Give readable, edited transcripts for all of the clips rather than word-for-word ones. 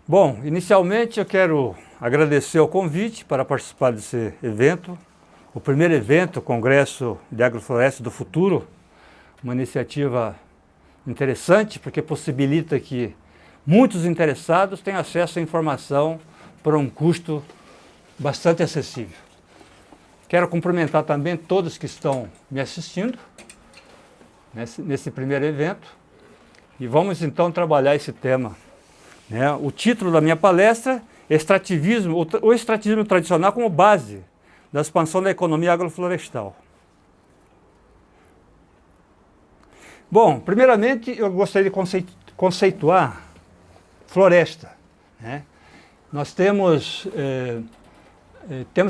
Bom, inicialmente eu quero agradecer o convite para participar desse evento, o primeiro evento, Congresso de Agrofloresta do Futuro, uma iniciativa interessante porque possibilita que muitos interessados tenham acesso à informação por um custo bastante acessível. Quero cumprimentar também todos que estão me assistindo nesse primeiro evento e vamos então trabalhar esse tema. O título da minha palestra é o extrativismo tradicional como base da expansão da economia agroflorestal. Bom, primeiramente eu gostaria de conceituar floresta. Nós temos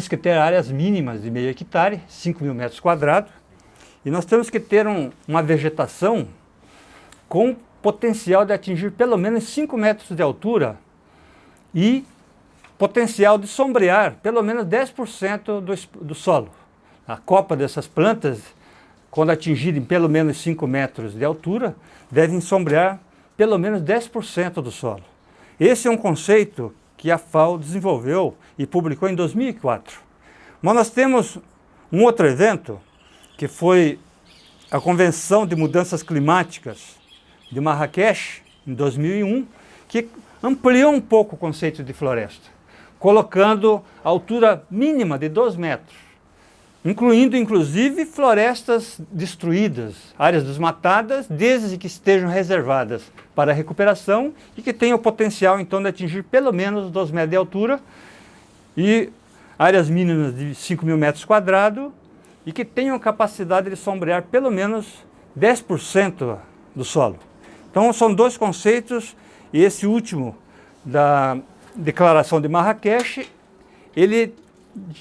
que ter áreas mínimas de meio hectare, 5.000 metros quadrados, e nós temos que ter uma vegetação com potencial de atingir pelo menos 5 metros de altura e potencial de sombrear pelo menos 10% do solo. A copa dessas plantas, quando atingirem pelo menos 5 metros de altura, devem sombrear pelo menos 10% do solo. Esse é um conceito que a FAO desenvolveu e publicou em 2004. Mas nós temos um outro evento, que foi a Convenção de Mudanças Climáticas de Marrakech, em 2001, que ampliou um pouco o conceito de floresta, colocando a altura mínima de 2 metros, incluindo inclusive florestas destruídas, áreas desmatadas, desde que estejam reservadas para recuperação e que tenham o potencial então de atingir pelo menos 2 metros de altura e áreas mínimas de 5.000 metros quadrados e que tenham capacidade de sombrear pelo menos 10% do solo. Então são dois conceitos e esse último da Declaração de Marrakech, ele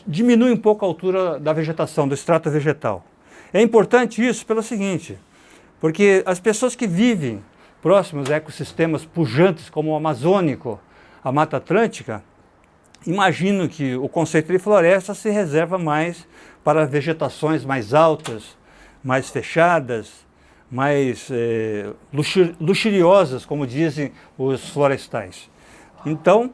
diminui um pouco a altura da vegetação, do extrato vegetal. É importante isso pelo seguinte, porque as pessoas que vivem próximos a ecossistemas pujantes como o amazônico, a Mata Atlântica, imaginam que o conceito de floresta se reserva mais para vegetações mais altas, mais fechadas, mais luxuriosas, como dizem os florestais. Então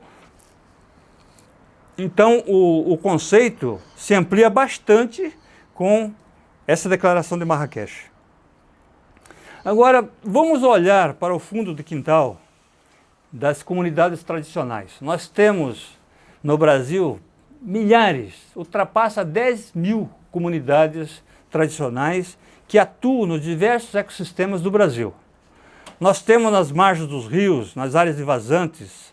o conceito se amplia bastante com essa declaração de Marrakech. Agora, vamos olhar para o fundo do quintal das comunidades tradicionais. Nós temos no Brasil milhares, ultrapassa 10.000 comunidades tradicionais que atuam nos diversos ecossistemas do Brasil. Nós temos nas margens dos rios, nas áreas de vazantes,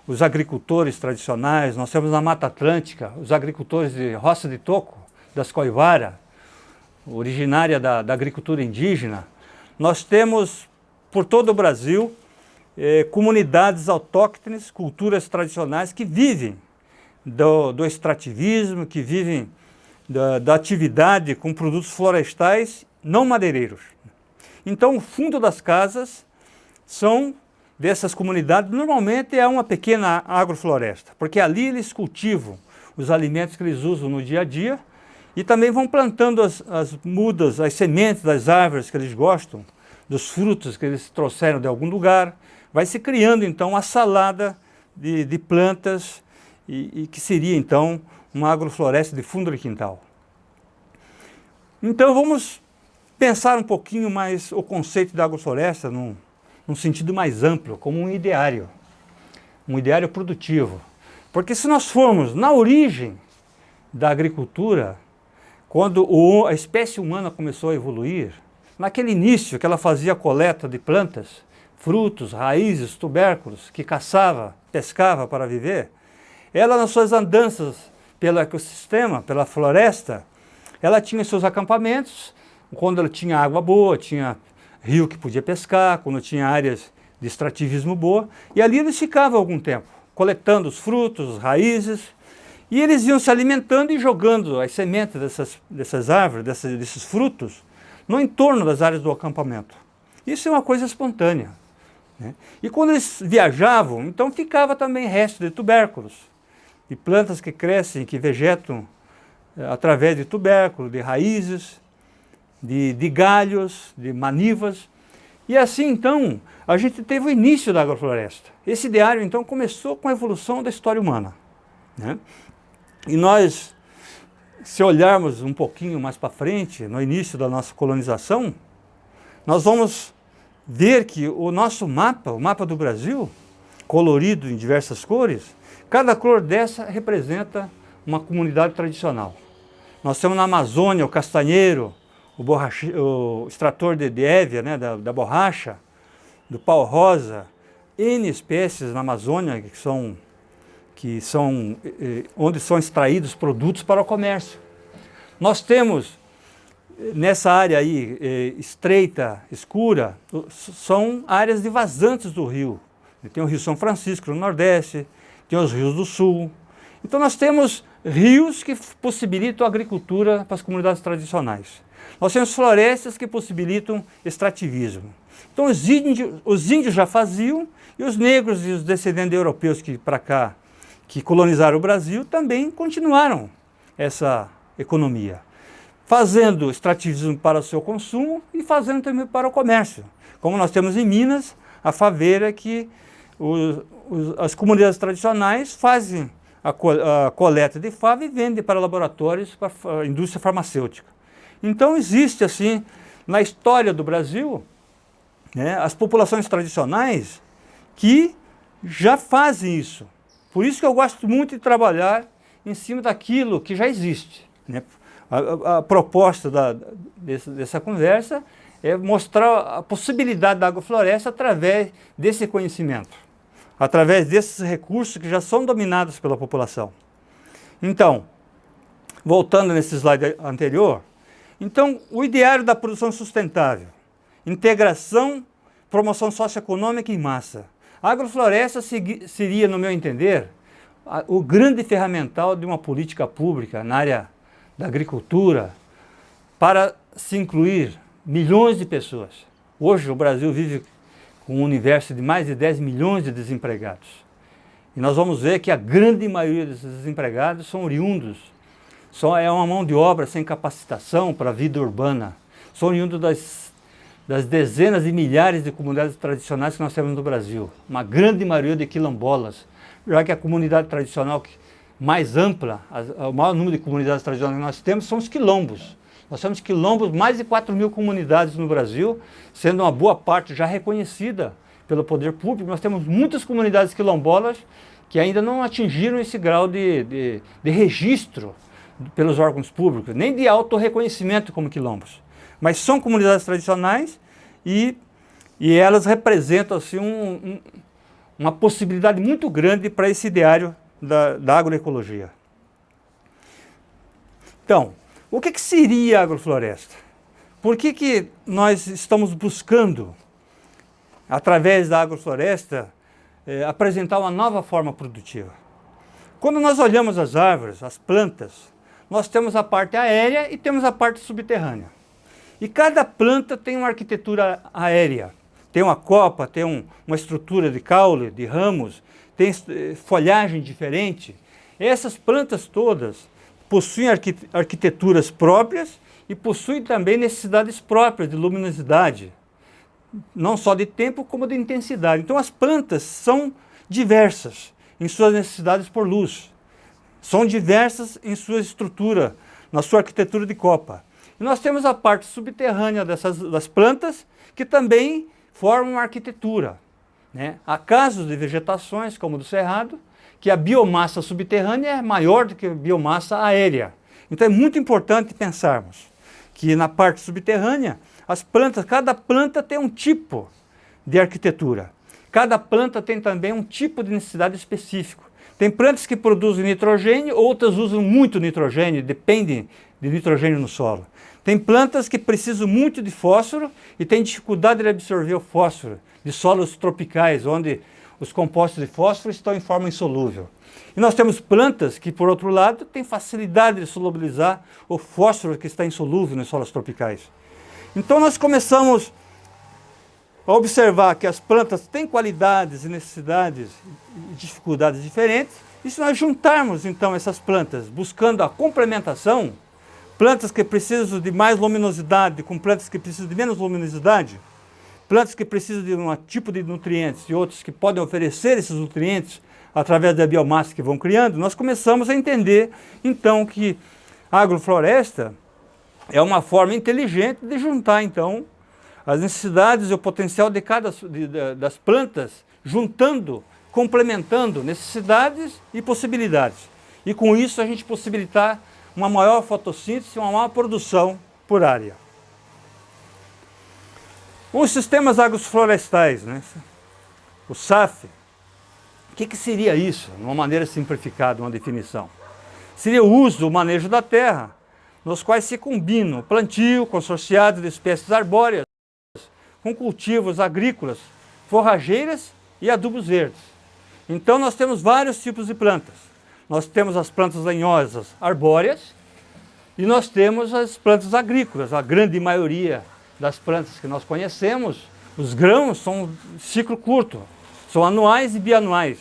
os agricultores tradicionais, nós temos na Mata Atlântica, os agricultores de roça de toco, das coivara, originária da agricultura indígena. Nós temos, por todo o Brasil, comunidades autóctones, culturas tradicionais que vivem do extrativismo, que vivem da atividade com produtos florestais não madeireiros. Então o fundo das casas são dessas comunidades, normalmente é uma pequena agrofloresta, porque ali eles cultivam os alimentos que eles usam no dia a dia e também vão plantando as mudas, as sementes das árvores que eles gostam, dos frutos que eles trouxeram de algum lugar. Vai se criando então uma salada de plantas e que seria então uma agrofloresta de fundo de quintal. Então vamos pensar um pouquinho mais o conceito da agrofloresta num sentido mais amplo, como um ideário produtivo. Porque se nós formos na origem da agricultura, quando a espécie humana começou a evoluir, naquele início que ela fazia a coleta de plantas, frutos, raízes, tubérculos, que caçava, pescava para viver, ela nas suas andanças pelo ecossistema, pela floresta, ela tinha seus acampamentos, quando ela tinha água boa, tinha rio que podia pescar, quando tinha áreas de extrativismo boa, e ali eles ficavam algum tempo, coletando os frutos, as raízes, e eles iam se alimentando e jogando as sementes dessas árvores, desses frutos, no entorno das áreas do acampamento. Isso é uma coisa espontânea. E quando eles viajavam, então ficava também resto de tubérculos, de plantas que crescem, que vegetam através de tubérculos, de raízes, de galhos, de manivas, E assim, então, a gente teve o início da agrofloresta. Esse ideário, então, começou com a evolução da história humana, né? E nós, se olharmos um pouquinho mais para frente, no início da nossa colonização, nós vamos ver que o nosso mapa, o mapa do Brasil, colorido em diversas cores, cada cor dessa representa uma comunidade tradicional. Nós temos na Amazônia o castanheiro, o extrator de évia, né, da borracha, do pau-rosa, N espécies na Amazônia onde são extraídos produtos para o comércio. Nós temos nessa área aí estreita, escura, são áreas de vazantes do rio. Tem o Rio São Francisco no Nordeste, tem os rios do Sul. Então nós temos rios que possibilitam a agricultura para as comunidades tradicionais. Nós temos florestas que possibilitam extrativismo. Então os índios já faziam, e os negros e os descendentes de europeus que colonizaram o Brasil, também continuaram essa economia, fazendo extrativismo para o seu consumo e fazendo também para o comércio. Como nós temos em Minas, a faveira que as comunidades tradicionais fazem a coleta de fava e vendem para laboratórios, para a indústria farmacêutica. Então existe assim, na história do Brasil, né, as populações tradicionais que já fazem isso. Por isso que eu gosto muito de trabalhar em cima daquilo que já existe, né? A proposta dessa conversa é mostrar a possibilidade da agrofloresta através desse conhecimento, através desses recursos que já são dominados pela população. Então, voltando nesse slide anterior, então o ideário da produção sustentável, integração, promoção socioeconômica em massa. A agrofloresta seria, no meu entender, o grande ferramental de uma política pública na área da agricultura para se incluir milhões de pessoas. Hoje o Brasil vive com um universo de mais de 10 milhões de desempregados. E nós vamos ver que a grande maioria desses desempregados são oriundos, é uma mão de obra sem capacitação para a vida urbana, são oriundos das dezenas de milhares de comunidades tradicionais que nós temos no Brasil. Uma grande maioria de quilombolas, já que a comunidade tradicional mais ampla, o maior número de comunidades tradicionais que nós temos são os quilombos. Nós temos quilombos, mais de 4.000 comunidades no Brasil, sendo uma boa parte já reconhecida pelo poder público. Nós temos muitas comunidades quilombolas que ainda não atingiram esse grau de registro pelos órgãos públicos, nem de autorreconhecimento como quilombos. Mas são comunidades tradicionais e elas representam assim, uma possibilidade muito grande para esse ideário da agroecologia. Então, o que seria a agrofloresta? Por que nós estamos buscando, através da agrofloresta, apresentar uma nova forma produtiva? Quando nós olhamos as árvores, as plantas, nós temos a parte aérea e temos a parte subterrânea. E cada planta tem uma arquitetura aérea. Tem uma copa, tem uma estrutura de caule, de ramos, tem folhagem diferente. Essas plantas todas possuem arquiteturas próprias e possuem também necessidades próprias de luminosidade, não só de tempo como de intensidade. Então as plantas são diversas em suas necessidades por luz, são diversas em sua estrutura, na sua arquitetura de copa. E nós temos a parte subterrânea das plantas, que também formam uma arquitetura, né? Há casos de vegetações, como o do cerrado, que a biomassa subterrânea é maior do que a biomassa aérea. Então é muito importante pensarmos que na parte subterrânea, cada planta tem um tipo de arquitetura. Cada planta tem também um tipo de necessidade específico. Tem plantas que produzem nitrogênio, outras usam muito nitrogênio, dependem de nitrogênio no solo. Tem plantas que precisam muito de fósforo e têm dificuldade de absorver o fósforo, de solos tropicais, onde os compostos de fósforo estão em forma insolúvel. E nós temos plantas que, por outro lado, têm facilidade de solubilizar o fósforo que está insolúvel nos solos tropicais. Então nós começamos a observar que as plantas têm qualidades e necessidades e dificuldades diferentes, e se nós juntarmos então essas plantas, buscando a complementação, plantas que precisam de mais luminosidade com plantas que precisam de menos luminosidade, plantas que precisam de um tipo de nutrientes e outros que podem oferecer esses nutrientes através da biomassa que vão criando, nós começamos a entender, então, que a agrofloresta é uma forma inteligente de juntar, então, as necessidades e o potencial de das plantas, juntando, complementando necessidades e possibilidades. E com isso a gente possibilitar uma maior fotossíntese, uma maior produção por área. Os sistemas agroflorestais, né? O SAF, o que seria isso, de uma maneira simplificada, uma definição? Seria o uso, o manejo da terra, nos quais se combinam plantio consorciado de espécies arbóreas, com cultivos agrícolas, forrageiras e adubos verdes. Então nós temos vários tipos de plantas. Nós temos as plantas lenhosas arbóreas e nós temos as plantas agrícolas. A grande maioria das plantas que nós conhecemos, os grãos são ciclo curto, são anuais e bianuais.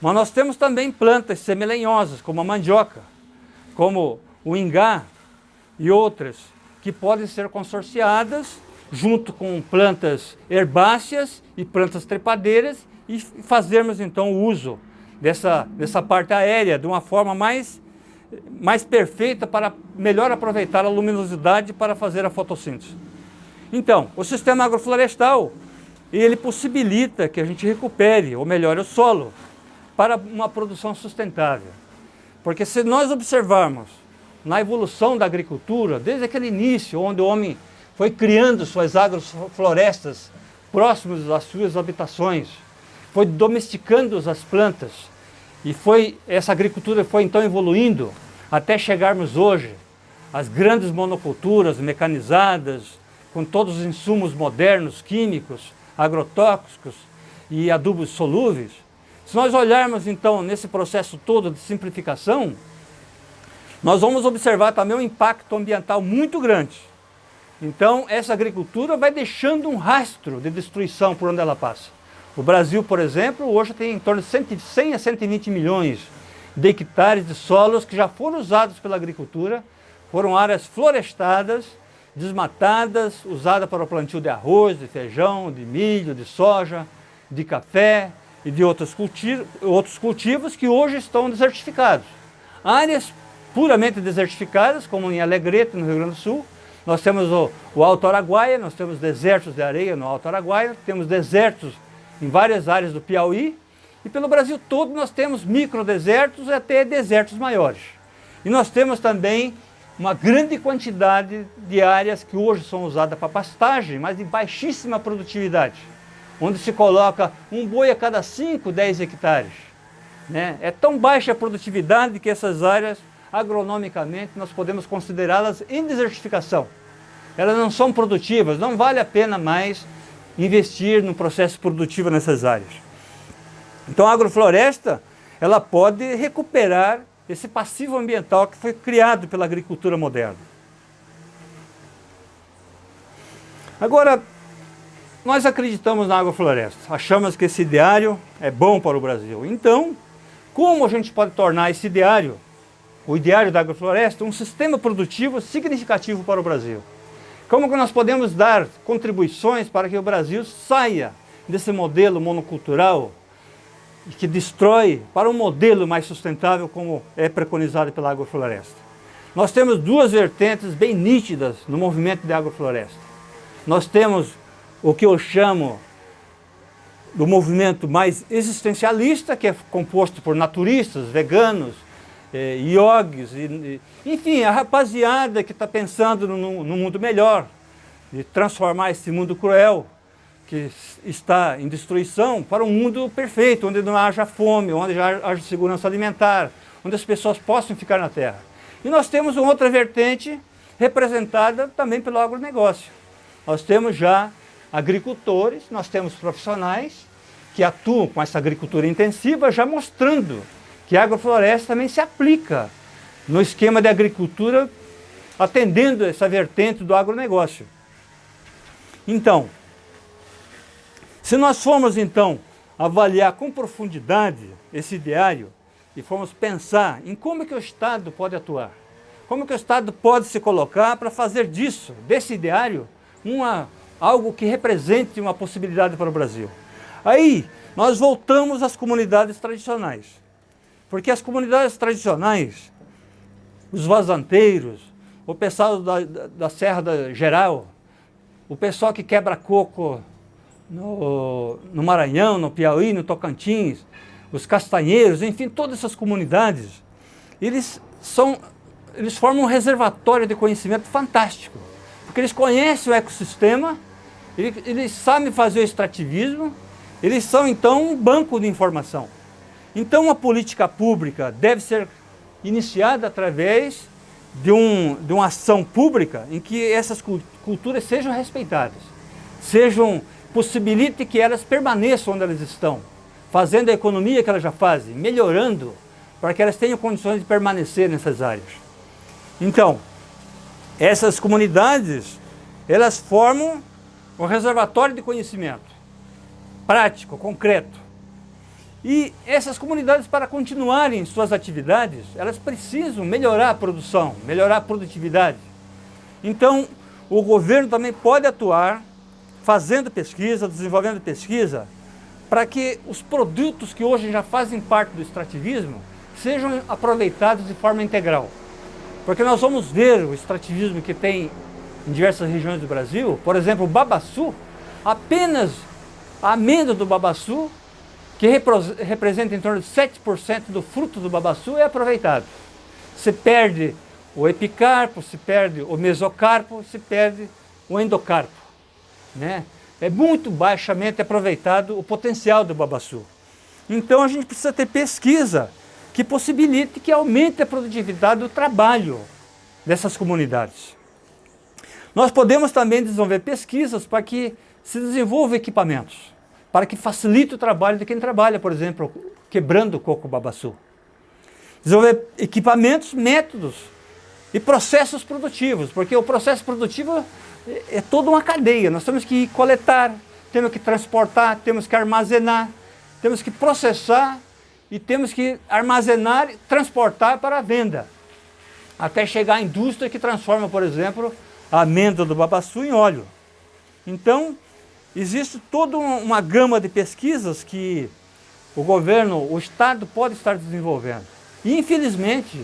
Mas nós temos também plantas semilenhosas, como a mandioca, como o ingá e outras, que podem ser consorciadas junto com plantas herbáceas e plantas trepadeiras e fazermos então o uso dessa parte aérea de uma forma mais perfeita para melhor aproveitar a luminosidade para fazer a fotossíntese. Então, o sistema agroflorestal, ele possibilita que a gente recupere ou melhore o solo para uma produção sustentável. Porque se nós observarmos na evolução da agricultura, desde aquele início, onde o homem foi criando suas agroflorestas próximos às suas habitações, foi domesticando as plantas, e essa agricultura foi então evoluindo até chegarmos hoje às grandes monoculturas mecanizadas, com todos os insumos modernos, químicos, agrotóxicos e adubos solúveis. Se nós olharmos então nesse processo todo de simplificação, nós vamos observar também um impacto ambiental muito grande. Então essa agricultura vai deixando um rastro de destruição por onde ela passa. O Brasil, por exemplo, hoje tem em torno de 100 a 120 milhões de hectares de solos que já foram usados pela agricultura, foram áreas florestadas, desmatadas, usadas para o plantio de arroz, de feijão, de milho, de soja, de café e de outros cultivos que hoje estão desertificados. Áreas puramente desertificadas, como em Alegrete, no Rio Grande do Sul. Nós temos o Alto Araguaia, nós temos desertos de areia no Alto Araguaia, temos desertos em várias áreas do Piauí, e pelo Brasil todo nós temos microdesertos e até desertos maiores. E nós temos também uma grande quantidade de áreas que hoje são usadas para pastagem, mas de baixíssima produtividade, onde se coloca um boi a cada 5, 10 hectares. Né? É tão baixa a produtividade que essas áreas, agronomicamente, nós podemos considerá-las em desertificação. Elas não são produtivas, não vale a pena mais investir no processo produtivo nessas áreas. Então a agrofloresta, ela pode recuperar esse passivo ambiental que foi criado pela agricultura moderna. Agora, nós acreditamos na agrofloresta, achamos que esse ideário é bom para o Brasil. Então, como a gente pode tornar esse ideário, o ideário da agrofloresta, um sistema produtivo significativo para o Brasil? Como que nós podemos dar contribuições para que o Brasil saia desse modelo monocultural que destrói para um modelo mais sustentável como é preconizado pela agrofloresta? Nós temos duas vertentes bem nítidas no movimento de agrofloresta. Nós temos o que eu chamo do movimento mais existencialista, que é composto por naturistas, veganos, iogues, enfim, a rapaziada que está pensando no mundo melhor, de transformar esse mundo cruel, que está em destruição, para um mundo perfeito, onde não haja fome, onde haja segurança alimentar, onde as pessoas possam ficar na terra. E nós temos uma outra vertente representada também pelo agronegócio. Nós temos já agricultores, nós temos profissionais que atuam com essa agricultura intensiva, já mostrando que a agrofloresta também se aplica no esquema de agricultura, atendendo essa vertente do agronegócio. Então, se nós formos então avaliar com profundidade esse ideário e formos pensar em como que o Estado pode atuar, como que o Estado pode se colocar para fazer disso, desse ideário, algo que represente uma possibilidade para o Brasil. Aí nós voltamos às comunidades tradicionais, porque as comunidades tradicionais, os vazanteiros, o pessoal da Serra Geral, o pessoal que quebra coco no Maranhão, no Piauí, no Tocantins, os castanheiros, enfim, todas essas comunidades, eles formam um reservatório de conhecimento fantástico, porque eles conhecem o ecossistema, eles sabem fazer o extrativismo, eles são então um banco de informação. Então a política pública deve ser iniciada através de uma ação pública em que essas culturas sejam respeitadas, possibilite que elas permaneçam onde elas estão, fazendo a economia que elas já fazem, melhorando, para que elas tenham condições de permanecer nessas áreas. Então, essas comunidades, elas formam um reservatório de conhecimento prático, concreto. E essas comunidades, para continuarem suas atividades, elas precisam melhorar a produção, melhorar a produtividade. Então, o governo também pode atuar fazendo pesquisa, desenvolvendo pesquisa, para que os produtos que hoje já fazem parte do extrativismo sejam aproveitados de forma integral. Porque nós vamos ver o extrativismo que tem em diversas regiões do Brasil, por exemplo, o babaçu, apenas a amêndoa do babaçu, que representa em torno de 7% do fruto do babaçu, é aproveitado. Se perde o epicarpo, se perde o mesocarpo, se perde o endocarpo, né? É muito baixamente aproveitado o potencial do babaçu. Então a gente precisa ter pesquisa que possibilite que aumente a produtividade do trabalho dessas comunidades. Nós podemos também desenvolver pesquisas para que se desenvolvam equipamentos, para que facilite o trabalho de quem trabalha, por exemplo, quebrando o coco babaçu. Desenvolver equipamentos, métodos e processos produtivos, porque o processo produtivo é toda uma cadeia. Nós temos que coletar, temos que transportar, temos que armazenar, temos que processar e temos que armazenar e transportar para a venda, até chegar à indústria que transforma, por exemplo, a amêndoa do babaçu em óleo. Então, existe toda uma gama de pesquisas que o governo, o Estado pode estar desenvolvendo. E, infelizmente,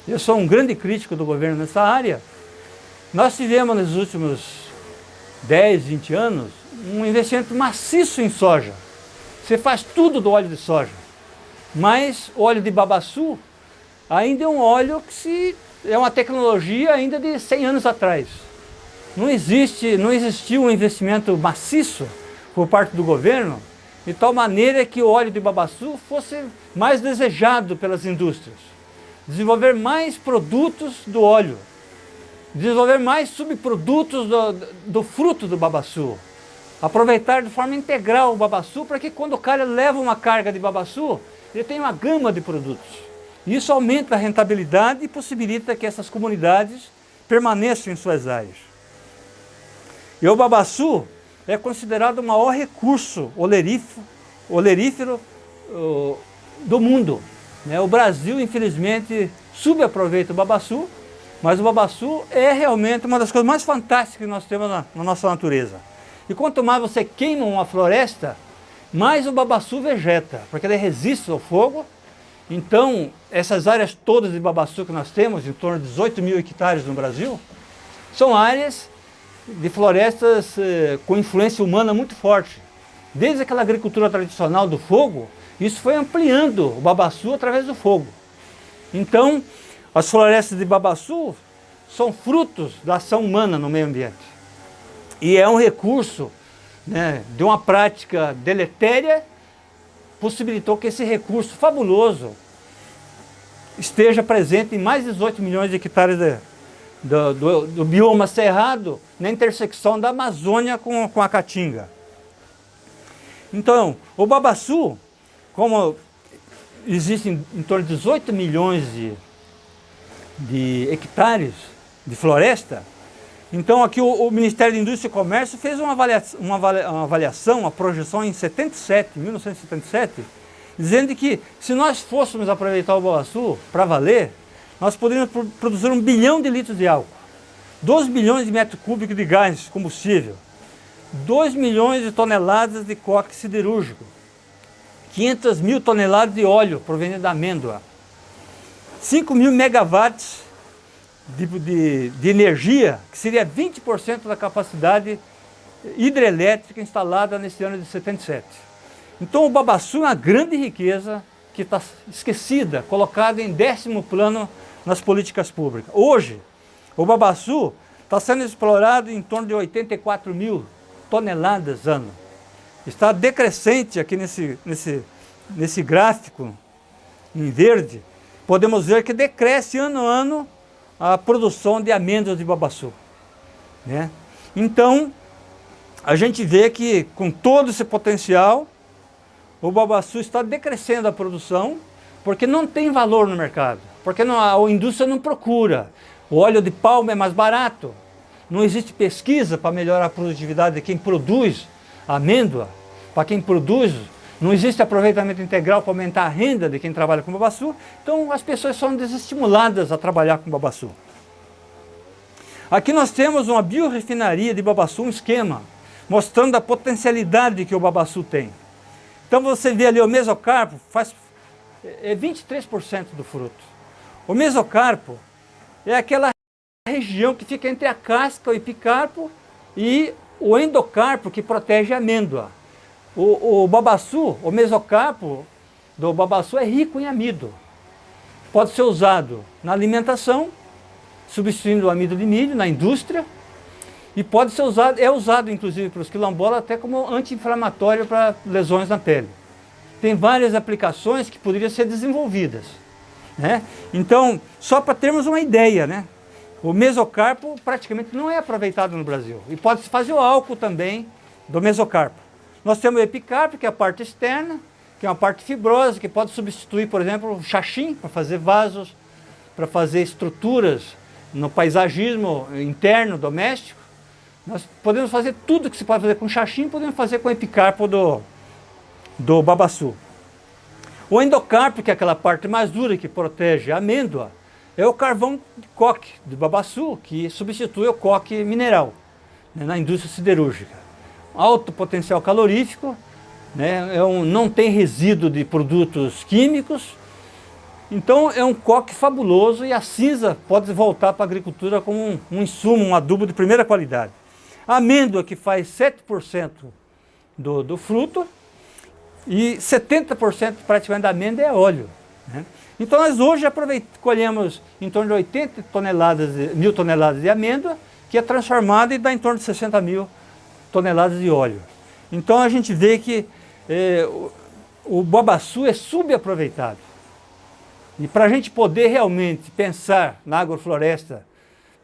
eu sou um grande crítico do governo nessa área, nós tivemos nos últimos 10, 20 anos um investimento maciço em soja. Você faz tudo do óleo de soja, mas o óleo de babaçu ainda é um óleo é uma tecnologia ainda de 100 anos atrás. Não existiu um investimento maciço por parte do governo, de tal maneira que o óleo de babaçu fosse mais desejado pelas indústrias. Desenvolver mais produtos do óleo, desenvolver mais subprodutos do fruto do babaçu, aproveitar de forma integral o babaçu para que quando o cara leva uma carga de babaçu, ele tem uma gama de produtos. Isso aumenta a rentabilidade e possibilita que essas comunidades permaneçam em suas áreas. E o babaçu é considerado o maior recurso olerífero do mundo. O Brasil, infelizmente, subaproveita o babaçu, mas o babaçu é realmente uma das coisas mais fantásticas que nós temos na nossa natureza. E quanto mais você queima uma floresta, mais o babaçu vegeta, porque ele resiste ao fogo. Então, essas áreas todas de babaçu que nós temos, em torno de 18 mil hectares no Brasil, são áreas de florestas com influência humana muito forte. Desde aquela agricultura tradicional do fogo, isso foi ampliando o babaçu através do fogo. Então, as florestas de babaçu são frutos da ação humana no meio ambiente. E é um recurso, de uma prática deletéria, possibilitou que esse recurso fabuloso esteja presente em mais de 18 milhões de hectares do bioma cerrado, na intersecção da Amazônia com a Caatinga. Então, o babaçu, como existem em torno de 18 milhões de hectares de floresta, então aqui o Ministério da Indústria e Comércio fez uma avaliação, uma projeção em 1977, dizendo que se nós fôssemos aproveitar o babaçu para valer, nós poderíamos produzir 1 bilhão de litros de álcool, 12 bilhões de metros cúbicos de gás combustível, 2 milhões de toneladas de coque siderúrgico, 500 mil toneladas de óleo proveniente da amêndoa, 5 mil megawatts de energia, que seria 20% da capacidade hidrelétrica instalada nesse ano de 77. Então o babaçu é uma grande riqueza que está esquecida, colocada em 10º plano nas políticas públicas. Hoje, o babaçu está sendo explorado em torno de 84 mil toneladas ano. Está decrescente aqui nesse gráfico em verde. Podemos ver que decresce ano a ano a produção de amêndoas de babaçu, né? Então, a gente vê que com todo esse potencial, o babaçu está decrescendo a produção, porque não tem valor no mercado, porque a indústria não procura. O óleo de palma é mais barato, não existe pesquisa para melhorar a produtividade de quem produz amêndoa, para quem produz, não existe aproveitamento integral para aumentar a renda de quem trabalha com babaçu, então as pessoas são desestimuladas a trabalhar com babaçu. Aqui nós temos uma biorefinaria de babaçu, um esquema, mostrando a potencialidade que o babaçu tem. Então você vê ali o mesocarpo, é 23% do fruto. O mesocarpo é aquela região que fica entre a casca, o epicarpo, e o endocarpo, que protege a amêndoa. O babaçu, o mesocarpo do babaçu é rico em amido. Pode ser usado na alimentação, substituindo o amido de milho, na indústria, e pode ser usado, é usado inclusive pelos quilombolas até como anti-inflamatório para lesões na pele. Tem várias aplicações que poderiam ser desenvolvidas, né? Então, só para termos uma ideia, né? O mesocarpo praticamente não é aproveitado no Brasil. E pode-se fazer o álcool também do mesocarpo. Nós temos o epicarpo, que é a parte externa, que é uma parte fibrosa, que pode substituir, por exemplo, o xaxim, para fazer vasos, para fazer estruturas no paisagismo interno, doméstico. Nós podemos fazer tudo que se pode fazer com xaxim, podemos fazer com o epicarpo do babaçu. O endocarpo, que é aquela parte mais dura que protege a amêndoa, é o carvão de coque do babaçu, que substitui o coque mineral, né, na indústria siderúrgica. Alto potencial calorífico, né, não tem resíduo de produtos químicos, então é um coque fabuloso e a cinza pode voltar para a agricultura como um insumo, um adubo de primeira qualidade. A amêndoa, que faz 7% do fruto, e 70% praticamente da amêndoa é óleo, né? Então nós hoje colhemos em torno de 80 mil toneladas de amêndoa, que é transformada e dá em torno de 60 mil toneladas de óleo. Então a gente vê que o babaçu é subaproveitado. E para a gente poder realmente pensar na agrofloresta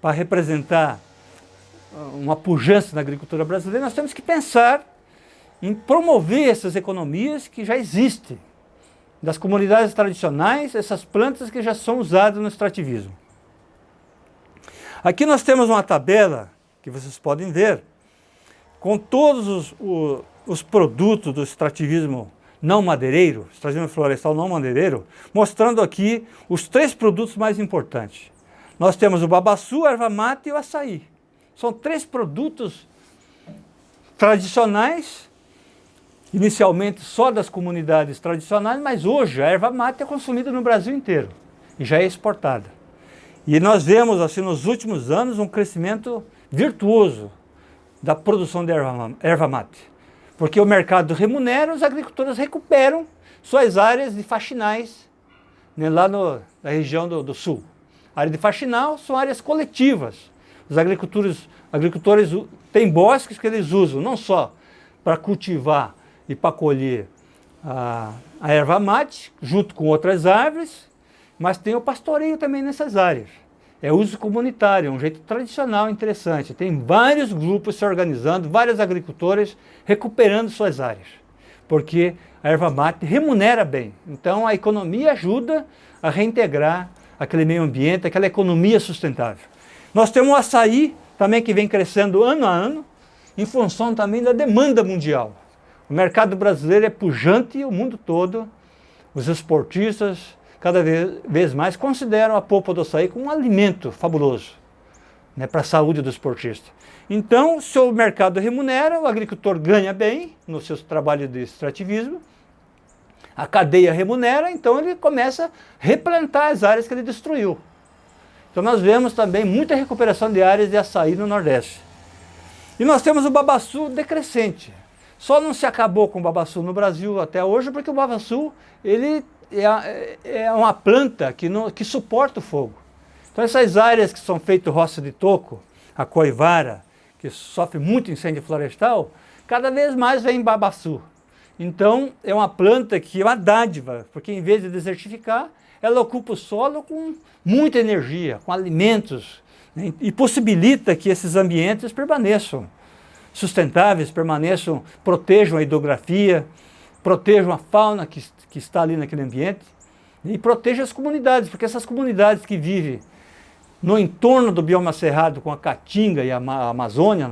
para representar uma pujança na agricultura brasileira, nós temos que pensar em promover essas economias que já existem, das comunidades tradicionais, essas plantas que já são usadas no extrativismo. Aqui nós temos uma tabela, que vocês podem ver, com todos os produtos do extrativismo não madeireiro, extrativismo florestal não madeireiro, mostrando aqui os 3 produtos mais importantes. Nós temos o babaçu, a erva mate e o açaí. São 3 produtos tradicionais, inicialmente só das comunidades tradicionais, mas hoje a erva mate é consumida no Brasil inteiro e já é exportada. E nós vemos assim nos últimos anos um crescimento virtuoso da produção de erva mate, porque o mercado remunera, os agricultores recuperam suas áreas de faxinais, né, lá na região do sul. A área de faxinal são áreas coletivas. Os agricultores têm bosques que eles usam não só para cultivar e para colher a erva mate, junto com outras árvores, mas tem o pastoreio também nessas áreas. É uso comunitário, é um jeito tradicional interessante. Tem vários grupos se organizando, vários agricultores recuperando suas áreas, porque a erva mate remunera bem. Então a economia ajuda a reintegrar aquele meio ambiente, aquela economia sustentável. Nós temos o açaí também, que vem crescendo ano a ano, em função também da demanda mundial. O mercado brasileiro é pujante e o mundo todo, os esportistas, cada vez mais consideram a polpa do açaí como um alimento fabuloso. né, para a saúde do esportista. Então, se o mercado remunera, o agricultor ganha bem no seu trabalho de extrativismo, a cadeia remunera, então ele começa a replantar as áreas que ele destruiu. Então nós vemos também muita recuperação de áreas de açaí no Nordeste. E nós temos o babaçu decrescente. Só não se acabou com o babaçu no Brasil até hoje porque o babaçu ele é uma planta que suporta o fogo. Então essas áreas que são feitas roça de toco, a coivara, que sofre muito incêndio florestal, cada vez mais vem babaçu. Então é uma planta que é uma dádiva, porque em vez de desertificar, ela ocupa o solo com muita energia, com alimentos, né, e possibilita que esses ambientes permaneçam sustentáveis, protejam a hidrografia, protejam a fauna que está ali naquele ambiente e protejam as comunidades, porque essas comunidades que vivem no entorno do bioma cerrado com a Caatinga e a Amazônia,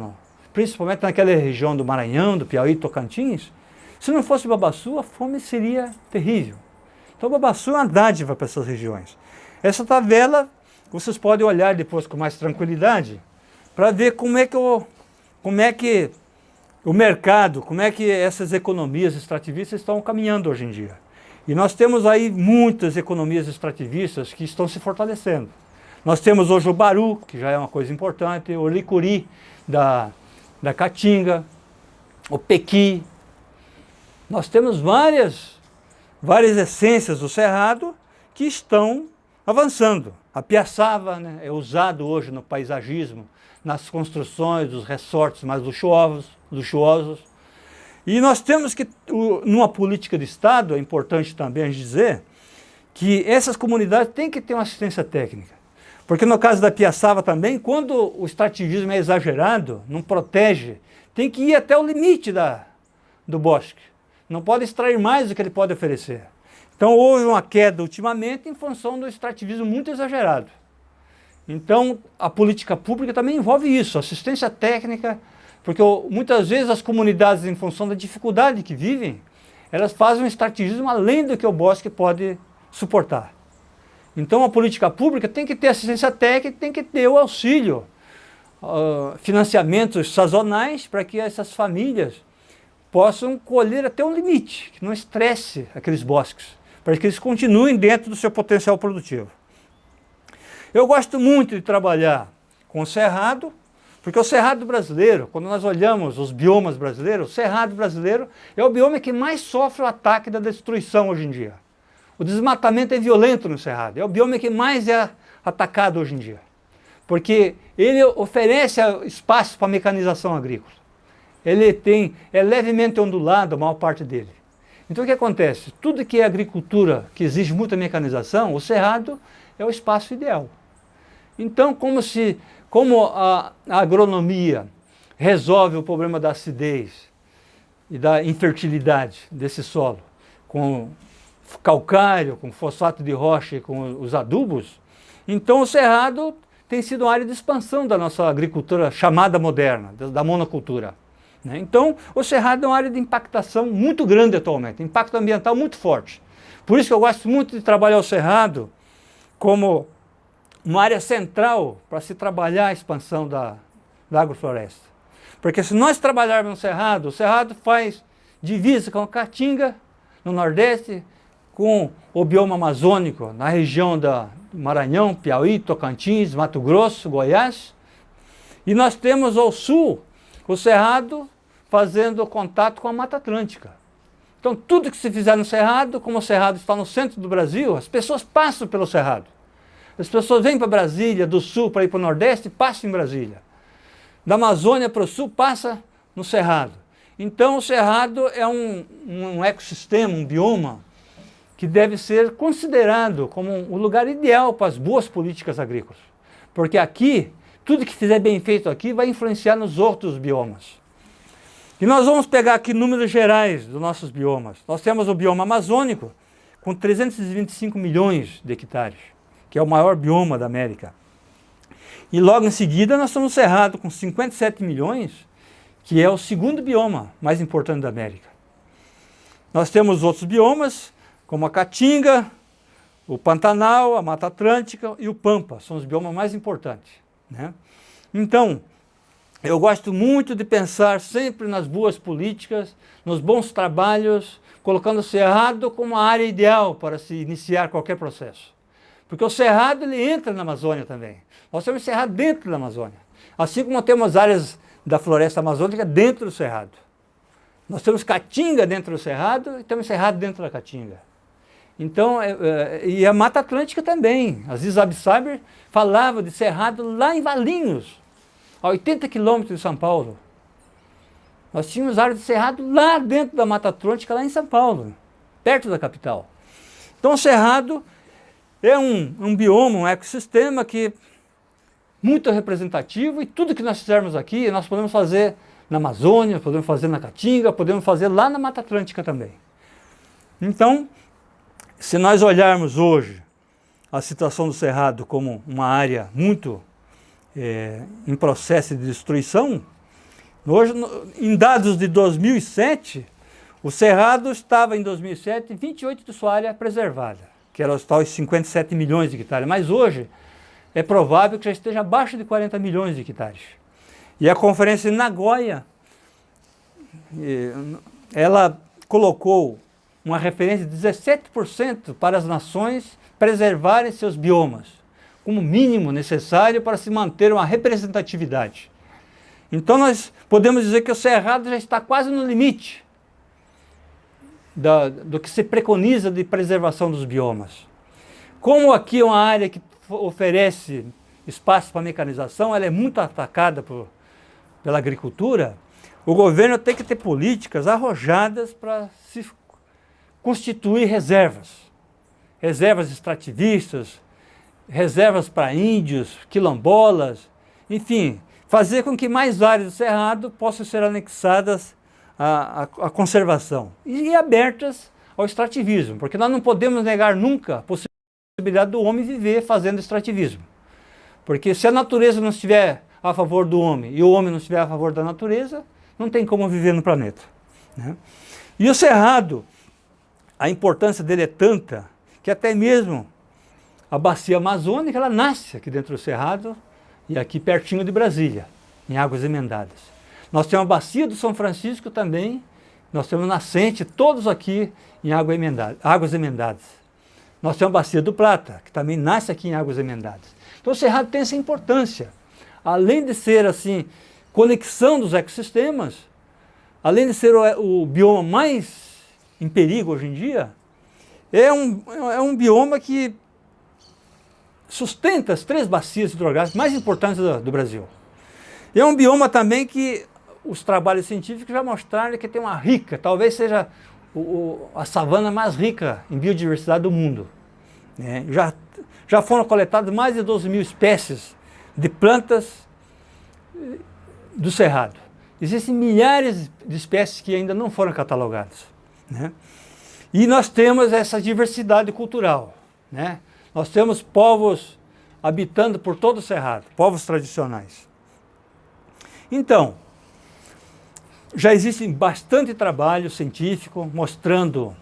principalmente naquela região do Maranhão, do Piauí e Tocantins, se não fosse o babaçu, a fome seria terrível. Então o babaçu é uma dádiva para essas regiões. Essa tabela, vocês podem olhar depois com mais tranquilidade, para ver como é que o mercado, como é que essas economias extrativistas estão caminhando hoje em dia. E nós temos aí muitas economias extrativistas que estão se fortalecendo. Nós temos hoje o baru, que já é uma coisa importante, o licuri da Caatinga, o pequi. Nós temos várias essências do cerrado que estão avançando. A piaçava, né, é usado hoje no paisagismo, nas construções dos resorts mais luxuosos. E nós temos que, numa política de Estado, é importante também dizer, que essas comunidades têm que ter uma assistência técnica. Porque no caso da piaçava também, quando o extrativismo é exagerado, não protege, tem que ir até o limite do bosque. Não pode extrair mais do que ele pode oferecer. Então houve uma queda ultimamente em função do extrativismo muito exagerado. Então a política pública também envolve isso, assistência técnica, porque muitas vezes as comunidades, em função da dificuldade que vivem, elas fazem um extrativismo além do que o bosque pode suportar. Então a política pública tem que ter assistência técnica, tem que ter o auxílio, financiamentos sazonais para que essas famílias possam colher até um limite, que não estresse aqueles bosques, para que eles continuem dentro do seu potencial produtivo. Eu gosto muito de trabalhar com o cerrado, porque o cerrado brasileiro, quando nós olhamos os biomas brasileiros, o cerrado brasileiro é o bioma que mais sofre o ataque da destruição hoje em dia. O desmatamento é violento no cerrado, é o bioma que mais é atacado hoje em dia, porque ele oferece espaço para a mecanização agrícola. Ele é levemente ondulado a maior parte dele. Então o que acontece? Tudo que é agricultura, que exige muita mecanização, o cerrado é o espaço ideal. Então como a agronomia resolve o problema da acidez e da infertilidade desse solo com calcário, com fosfato de rocha e com os adubos, então o cerrado tem sido uma área de expansão da nossa agricultura chamada moderna, da monocultura. Então, o cerrado é uma área de impactação muito grande atualmente, impacto ambiental muito forte. Por isso que eu gosto muito de trabalhar o cerrado como uma área central para se trabalhar a expansão da agrofloresta. Porque se nós trabalharmos no cerrado, o cerrado faz divisa com a Caatinga, no Nordeste, com o bioma amazônico, na região do Maranhão, Piauí, Tocantins, Mato Grosso, Goiás. E nós temos ao sul o cerrado fazendo contato com a Mata Atlântica. Então tudo que se fizer no cerrado, como o cerrado está no centro do Brasil, as pessoas passam pelo cerrado. As pessoas vêm para Brasília, do sul para ir para o Nordeste, passam em Brasília. Da Amazônia para o sul, passa no cerrado. Então o cerrado é um ecossistema, um bioma, que deve ser considerado como um lugar ideal para as boas políticas agrícolas. Porque aqui, tudo que fizer bem feito aqui vai influenciar nos outros biomas. E nós vamos pegar aqui números gerais dos nossos biomas. Nós temos o bioma amazônico, com 325 milhões de hectares, que é o maior bioma da América. E logo em seguida nós temos o cerrado, com 57 milhões, que é o segundo bioma mais importante da América. Nós temos outros biomas, como a Caatinga, o Pantanal, a Mata Atlântica e o Pampa, são os biomas mais importantes. né? Então, eu gosto muito de pensar sempre nas boas políticas, nos bons trabalhos, colocando o Cerrado como a área ideal para se iniciar qualquer processo. Porque o Cerrado ele entra na Amazônia também. Nós temos Cerrado dentro da Amazônia. Assim como temos áreas da floresta amazônica dentro do Cerrado. Nós temos Caatinga dentro do Cerrado e temos Cerrado dentro da Caatinga. Então, e a Mata Atlântica também. Aziz Absaber falava de Cerrado lá em Valinhos, a 80 quilômetros de São Paulo. Nós tínhamos áreas de Cerrado lá dentro da Mata Atlântica, lá em São Paulo, perto da capital. Então, o Cerrado é um bioma, um ecossistema que muito representativo, e tudo que nós fizermos aqui, nós podemos fazer na Amazônia, podemos fazer na Caatinga, podemos fazer lá na Mata Atlântica também. Então, se nós olharmos hoje a situação do Cerrado como uma área muito em processo de destruição, hoje, em dados de 2007, o Cerrado estava em 2007 em 28% de sua área preservada, que eram os tais 57 milhões de hectares, mas hoje é provável que já esteja abaixo de 40 milhões de hectares. E a conferência em Nagoya, ela colocou uma referência de 17% para as nações preservarem seus biomas, como mínimo necessário para se manter uma representatividade. Então nós podemos dizer que o Cerrado já está quase no limite do que se preconiza de preservação dos biomas. Como aqui é uma área que oferece espaço para mecanização, ela é muito atacada pela agricultura, o governo tem que ter políticas arrojadas para se constituir reservas extrativistas, reservas para índios, quilombolas, enfim, fazer com que mais áreas do Cerrado possam ser anexadas à conservação e abertas ao extrativismo, porque nós não podemos negar nunca a possibilidade do homem viver fazendo extrativismo. Porque se a natureza não estiver a favor do homem e o homem não estiver a favor da natureza, não tem como viver no planeta, né? E o Cerrado, a importância dele é tanta que até mesmo a bacia amazônica ela nasce aqui dentro do Cerrado e aqui pertinho de Brasília, em Águas Emendadas. Nós temos a bacia do São Francisco também, nós temos nascente, todos aqui em Águas Emendadas. Nós temos a bacia do Plata, que também nasce aqui em Águas Emendadas. Então o Cerrado tem essa importância. Além de ser assim, conexão dos ecossistemas, além de ser o bioma mais em perigo hoje em dia, é um bioma que sustenta as 3 bacias hidrográficas mais importantes do Brasil. E é um bioma também que os trabalhos científicos já mostraram que tem uma rica, talvez seja a savana mais rica em biodiversidade do mundo, né? Já foram coletadas mais de 12 mil espécies de plantas do Cerrado. Existem milhares de espécies que ainda não foram catalogadas, né? E nós temos essa diversidade cultural, né? Nós temos povos habitando por todo o Cerrado, povos tradicionais. Então, já existe bastante trabalho científico mostrando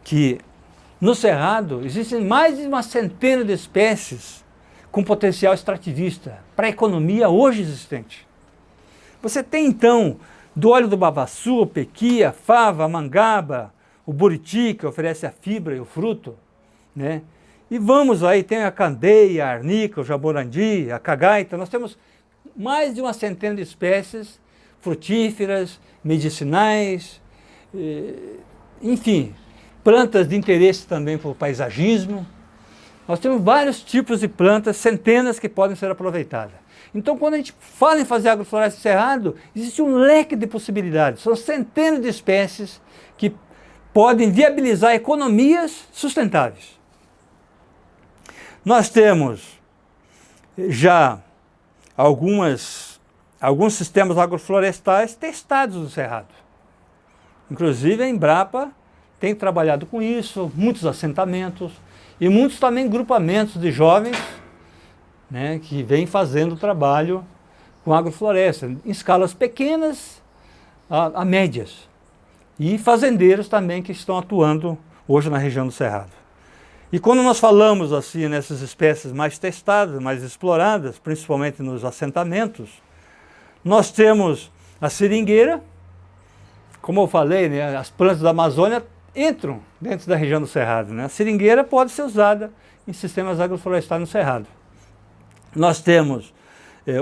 que no Cerrado existem mais de uma centena de espécies com potencial extrativista para a economia hoje existente. Você tem então do óleo do babaçu, o pequi, a fava, a mangaba, o buriti, que oferece a fibra e o fruto, né? E vamos aí, tem a candeia, a arnica, o jaborandi, a cagaita, nós temos mais de uma centena de espécies frutíferas, medicinais, enfim, plantas de interesse também para o paisagismo. Nós temos vários tipos de plantas, centenas que podem ser aproveitadas. Então, quando a gente fala em fazer agrofloresta Cerrado, existe um leque de possibilidades. São centenas de espécies que podem viabilizar economias sustentáveis. Nós temos já alguns sistemas agroflorestais testados no Cerrado. Inclusive a Embrapa tem trabalhado com isso, muitos assentamentos e muitos também grupamentos de jovens, né, que vêm fazendo trabalho com agrofloresta, em escalas pequenas a médias. E fazendeiros também que estão atuando hoje na região do Cerrado. E quando nós falamos assim nessas espécies mais testadas, mais exploradas, principalmente nos assentamentos, nós temos a seringueira, como eu falei, né, as plantas da Amazônia entram dentro da região do Cerrado, né? A seringueira pode ser usada em sistemas agroflorestais no Cerrado. Nós temos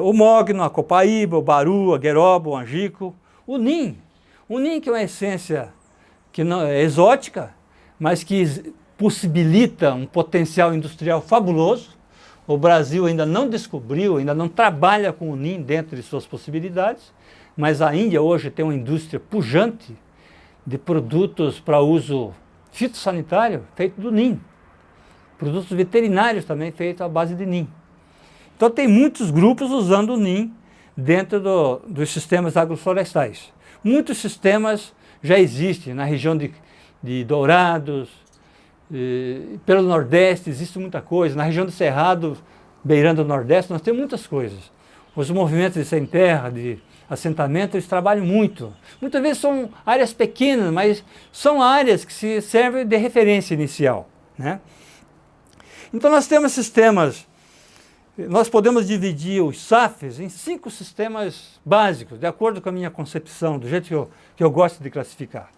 o mogno, a copaíba, o baru, a gueroba, o angico, o nim que é uma essência que não é exótica, mas que possibilita um potencial industrial fabuloso. O Brasil ainda não descobriu, ainda não trabalha com o nim dentro de suas possibilidades, mas a Índia hoje tem uma indústria pujante de produtos para uso fitossanitário feito do nim. Produtos veterinários também feitos à base de nim. Então tem muitos grupos usando o nim dentro dos sistemas agroflorestais. Muitos sistemas já existem na região de Dourados, pelo Nordeste existe muita coisa, na região do Cerrado, beirando o Nordeste, nós temos muitas coisas. Os movimentos de sem terra, de assentamento, eles trabalham muito. Muitas vezes são áreas pequenas, mas são áreas que se servem de referência inicial, né? Então nós temos sistemas, nós podemos dividir os SAFs em 5 sistemas básicos, de acordo com a minha concepção, do jeito que eu gosto de classificar.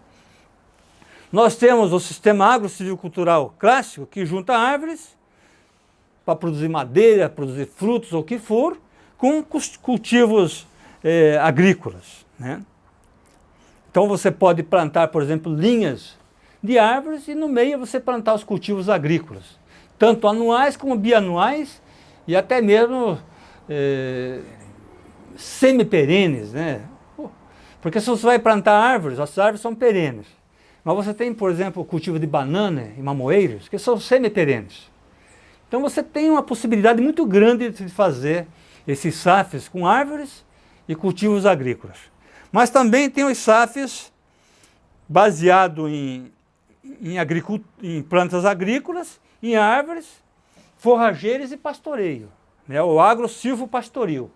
Nós temos o sistema agro-silvicultural clássico, que junta árvores para produzir madeira, produzir frutos ou o que for, com cultivos agrícolas, né? Então você pode plantar, por exemplo, linhas de árvores e no meio você plantar os cultivos agrícolas, tanto anuais como bianuais e até mesmo semi-perenes, né? Porque se você vai plantar árvores, as árvores são perenes. Mas você tem, por exemplo, o cultivo de banana e mamoeiros, que são semi-perenes. Então você tem uma possibilidade muito grande de fazer esses SAFs com árvores e cultivos agrícolas. Mas também tem os SAFs baseados em plantas agrícolas, em árvores, forrageiras e pastoreio, né? O agro-silvopastoril,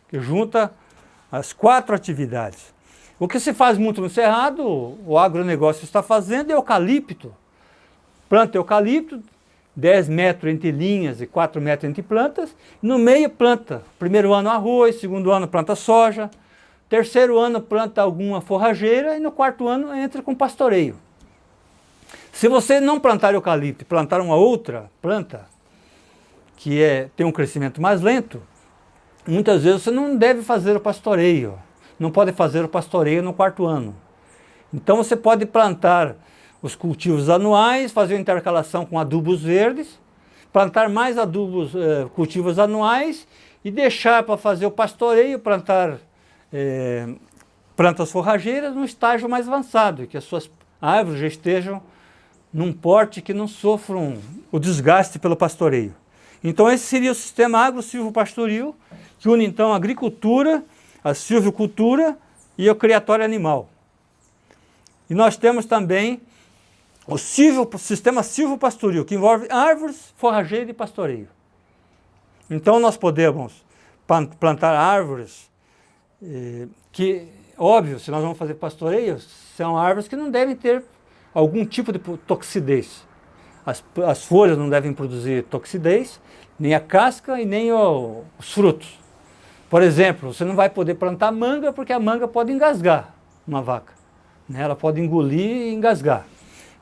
que junta as 4 atividades. O que se faz muito no Cerrado, o agronegócio está fazendo, é eucalipto. Planta eucalipto, 10 metros entre linhas e 4 metros entre plantas. No meio planta, primeiro ano arroz, segundo ano planta soja, terceiro ano planta alguma forrageira e no quarto ano entra com pastoreio. Se você não plantar eucalipto e plantar uma outra planta, que tem um crescimento mais lento, muitas vezes você não deve fazer o pastoreio. Não pode fazer o pastoreio no quarto ano. Então você pode plantar os cultivos anuais, fazer uma intercalação com adubos verdes, plantar mais cultivos anuais e deixar para fazer o pastoreio, plantar plantas forrageiras num estágio mais avançado, que as suas árvores já estejam num porte que não sofram o desgaste pelo pastoreio. Então esse seria o sistema agro-silvopastoril, que une então a agricultura, a silvicultura e o criatório animal. E nós temos também o sistema silvopastoril, que envolve árvores, forrageiro e pastoreio. Então nós podemos plantar árvores que, óbvio, se nós vamos fazer pastoreio, são árvores que não devem ter algum tipo de toxidez. As folhas não devem produzir toxidez, nem a casca e nem os frutos. Por exemplo, você não vai poder plantar manga porque a manga pode engasgar uma vaca, né? Ela pode engolir e engasgar.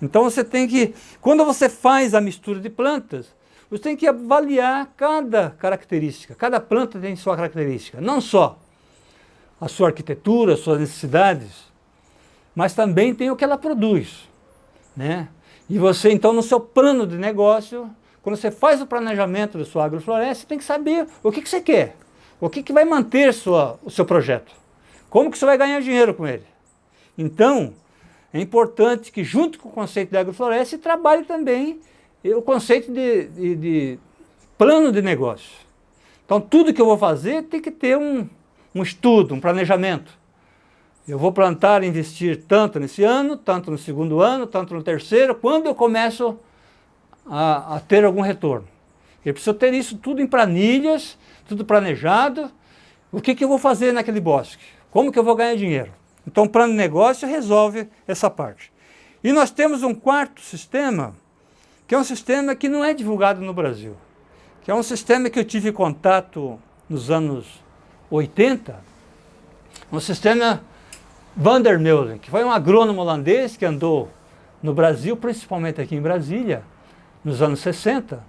Então você tem que, quando você faz a mistura de plantas, você tem que avaliar cada característica. Cada planta tem sua característica, não só a sua arquitetura, as suas necessidades, mas também tem o que ela produz, né? E você então no seu plano de negócio, quando você faz o planejamento da sua agrofloresta, você tem que saber o que você quer. O que vai manter o seu projeto? Como que você vai ganhar dinheiro com ele? Então, é importante que junto com o conceito de agrofloresta, se trabalhe também o conceito de plano de negócio. Então, tudo que eu vou fazer tem que ter um estudo, um planejamento. Eu vou plantar e investir tanto nesse ano, tanto no segundo ano, tanto no terceiro, quando eu começo a ter algum retorno. Eu preciso ter isso tudo em planilhas, tudo planejado. O que eu vou fazer naquele bosque? Como que eu vou ganhar dinheiro? Então o plano de negócio resolve essa parte. E nós temos um quarto sistema, que é um sistema que não é divulgado no Brasil, que é um sistema que eu tive contato nos anos 80, um sistema Van der Meulen, que foi um agrônomo holandês que andou no Brasil, principalmente aqui em Brasília, nos anos 60,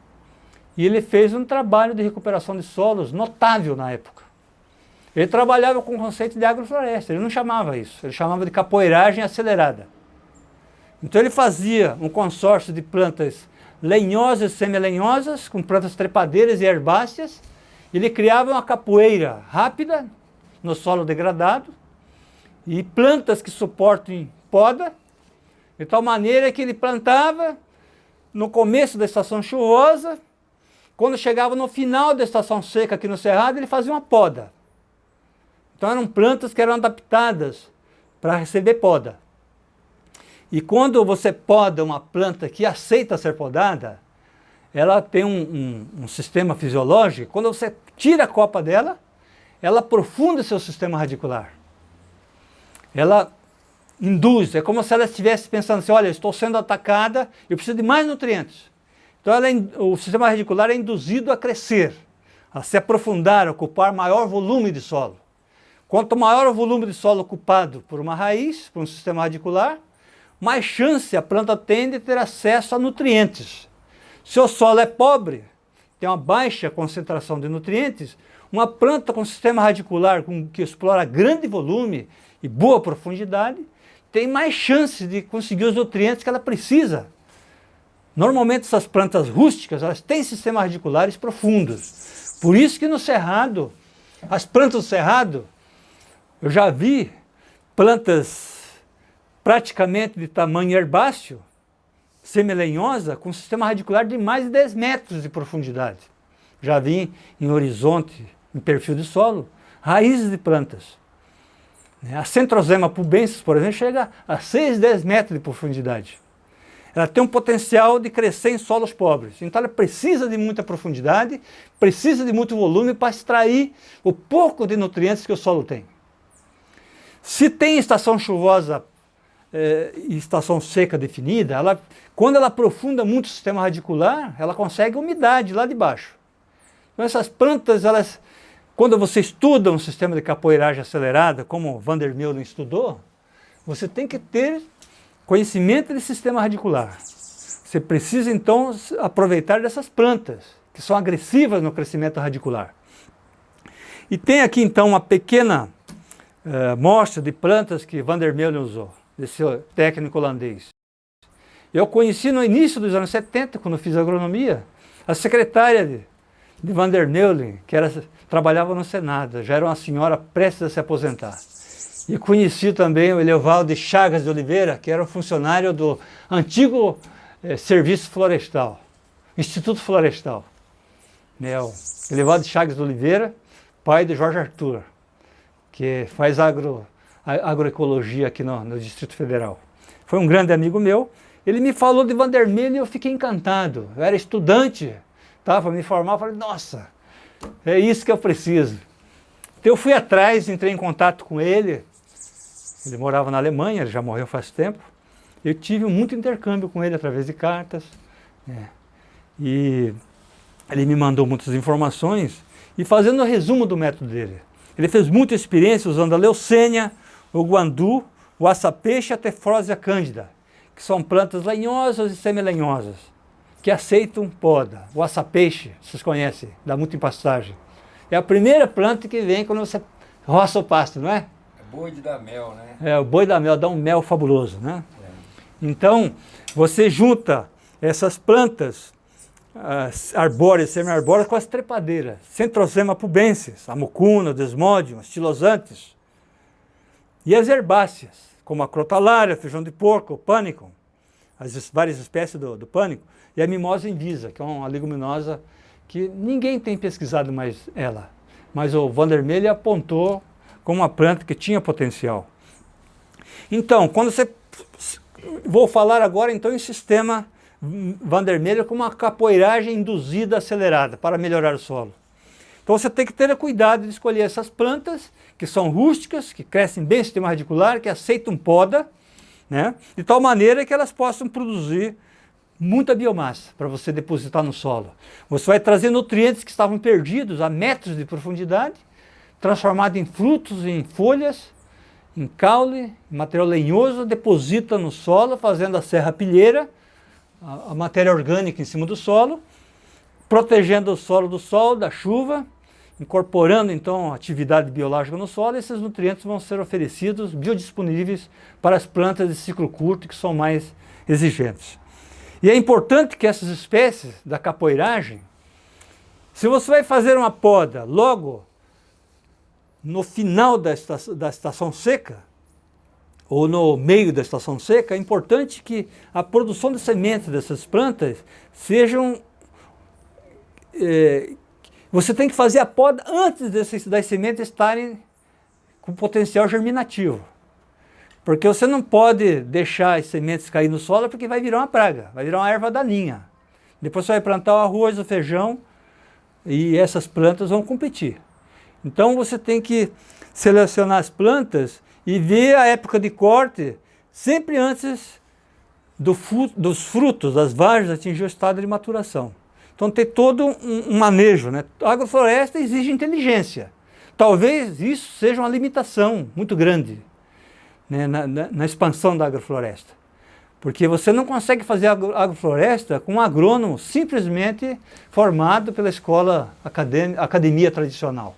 e ele fez um trabalho de recuperação de solos notável na época. Ele trabalhava com o conceito de agrofloresta, ele não chamava isso, ele chamava de capoeiragem acelerada. Então ele fazia um consórcio de plantas lenhosas e semi-lenhosas, com plantas trepadeiras e herbáceas, ele criava uma capoeira rápida no solo degradado e plantas que suportem poda, de tal maneira que ele plantava no começo da estação chuvosa, quando chegava no final da estação seca aqui no Cerrado, ele fazia uma poda. Então eram plantas que eram adaptadas para receber poda. E quando você poda uma planta que aceita ser podada, ela tem um sistema fisiológico, quando você tira a copa dela, ela aprofunda seu sistema radicular. Ela induz, é como se ela estivesse pensando assim, olha, estou sendo atacada, eu preciso de mais nutrientes. Então o sistema radicular é induzido a crescer, a se aprofundar, a ocupar maior volume de solo. Quanto maior o volume de solo ocupado por uma raiz, por um sistema radicular, mais chance a planta tem de ter acesso a nutrientes. Se o solo é pobre, tem uma baixa concentração de nutrientes, uma planta com sistema radicular que explora grande volume e boa profundidade, tem mais chance de conseguir os nutrientes que ela precisa. Normalmente essas plantas rústicas, elas têm sistemas radiculares profundos. Por isso que no Cerrado, as plantas do Cerrado, eu já vi plantas praticamente de tamanho herbáceo, semi-lenhosa, com sistema radicular de mais de 10 metros de profundidade. Já vi em horizonte, em perfil de solo, raízes de plantas. A Centrosema pubensis, por exemplo, chega a 6, 10 metros de profundidade. Ela tem um potencial de crescer em solos pobres. Então ela precisa de muita profundidade, precisa de muito volume para extrair o pouco de nutrientes que o solo tem. Se tem estação chuvosa e estação seca definida, quando ela aprofunda muito o sistema radicular, ela consegue umidade lá de baixo. Então essas plantas, quando você estuda um sistema de capoeiragem acelerada, como Van der Meulen estudou, você tem que ter conhecimento de sistema radicular. Você precisa então aproveitar dessas plantas, que são agressivas no crescimento radicular. E tem aqui então uma pequena mostra de plantas que Van der Meulen usou, desse técnico holandês. Eu conheci no início dos anos 70, quando fiz agronomia, a secretária de Van der Meulen, que trabalhava no Senado, já era uma senhora prestes a se aposentar. E conheci também o Elevaldo Chagas de Oliveira, que era um funcionário do antigo Serviço Florestal, Instituto Florestal. O Elevaldo Chagas de Oliveira, pai de Jorge Arthur, que faz agroecologia aqui no Distrito Federal. Foi um grande amigo meu. Ele me falou de Van der Meulen e eu fiquei encantado. Eu era estudante, para me formar, eu falei, nossa, é isso que eu preciso. Então eu fui atrás, entrei em contato com ele. Ele morava na Alemanha, ele já morreu faz tempo. Eu tive muito intercâmbio com ele através de cartas. E ele me mandou muitas informações. E fazendo o resumo do método dele, ele fez muita experiência usando a leucênia, o guandu, o açapeixe e a Tephrosia cândida, que são plantas lenhosas e semi-lenhosas, que aceitam poda. O açapeixe, vocês conhecem, dá muita empastagem. É a primeira planta que vem quando você roça o pasto, não é? É boi de dar mel, né? É, o boi da mel dá um mel fabuloso, né? Então, você junta essas plantas arbóreas, semi-arbóreas, com as trepadeiras. Centrosema pubensis, a mucuna, o desmodium, as tilosantes. E as herbáceas, como a crotalária, feijão de porco, o pânico, as várias espécies do pânico, e a mimosa invisa, que é uma leguminosa que ninguém tem pesquisado mais ela. Mas o Van der Meulen apontou como uma planta que tinha potencial. Então, quando você... Vou falar agora então em sistema Van der Meulen como uma capoeiragem induzida acelerada para melhorar o solo. Então você tem que ter cuidado de escolher essas plantas que são rústicas, que crescem bem no sistema radicular, que aceitam poda, né? De tal maneira que elas possam produzir muita biomassa para você depositar no solo. Você vai trazer nutrientes que estavam perdidos a metros de profundidade, transformado em frutos, em folhas, em caule, em material lenhoso, deposita no solo, fazendo a serrapilheira, a matéria orgânica em cima do solo, protegendo o solo do sol, da chuva, incorporando então a atividade biológica no solo, e esses nutrientes vão ser oferecidos, biodisponíveis para as plantas de ciclo curto que são mais exigentes. E é importante que essas espécies da capoeiragem, se você vai fazer uma poda logo no final da estação seca, ou no meio da estação seca, é importante que a produção de sementes dessas plantas sejam... você tem que fazer a poda antes das sementes estarem com potencial germinativo. Porque você não pode deixar as sementes cair no solo porque vai virar uma praga, vai virar uma erva daninha. Depois você vai plantar o arroz, o feijão e essas plantas vão competir. Então você tem que selecionar as plantas e ver a época de corte sempre antes dos frutos, das vagens atingir o estado de maturação. Então tem todo um manejo, né? A agrofloresta exige inteligência. Talvez isso seja uma limitação muito grande, né, na expansão da agrofloresta. Porque você não consegue fazer agrofloresta com um agrônomo simplesmente formado pela escola academia tradicional.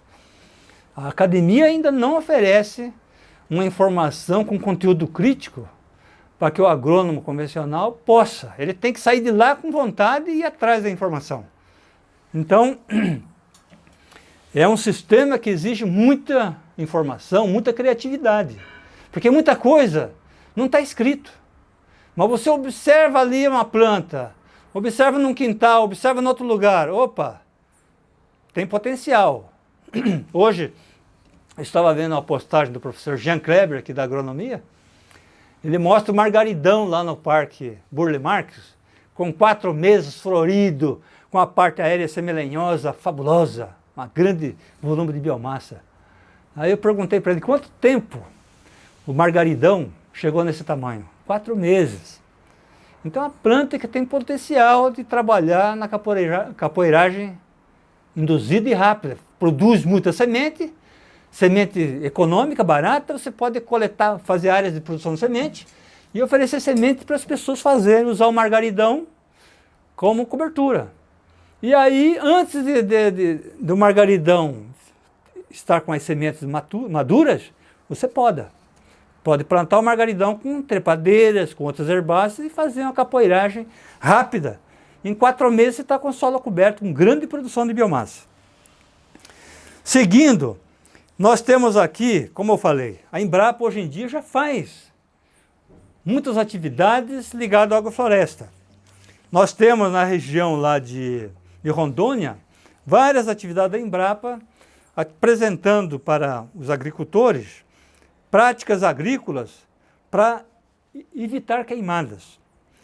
A academia ainda não oferece uma informação com conteúdo crítico para que o agrônomo convencional possa. Ele tem que sair de lá com vontade e ir atrás da informação. Então, é um sistema que exige muita informação, muita criatividade. Porque muita coisa não está escrito. Mas você observa ali uma planta, observa num quintal, observa em outro lugar. Opa, tem potencial. Hoje, eu estava vendo uma postagem do professor Jean Kleber, aqui da agronomia. Ele mostra o margaridão lá no Parque Burle Marx, com 4 meses florido, com a parte aérea semelenhosa, fabulosa, um grande volume de biomassa. Aí eu perguntei para ele, quanto tempo o margaridão chegou nesse tamanho? 4 meses. Então é uma planta que tem potencial de trabalhar na capoeiragem induzida e rápida. Produz muita semente, semente econômica, barata, você pode coletar, fazer áreas de produção de semente e oferecer semente para as pessoas fazerem, usar o margaridão como cobertura. E aí, antes do margaridão estar com as sementes maduras, você pode plantar o margaridão com trepadeiras, com outras herbáceas e fazer uma capoeiragem rápida. Em 4 meses você está com o solo coberto, com grande produção de biomassa. Seguindo, nós temos aqui, como eu falei, a Embrapa hoje em dia já faz muitas atividades ligadas à agrofloresta. Nós temos na região lá de Rondônia várias atividades da Embrapa apresentando para os agricultores práticas agrícolas para evitar queimadas.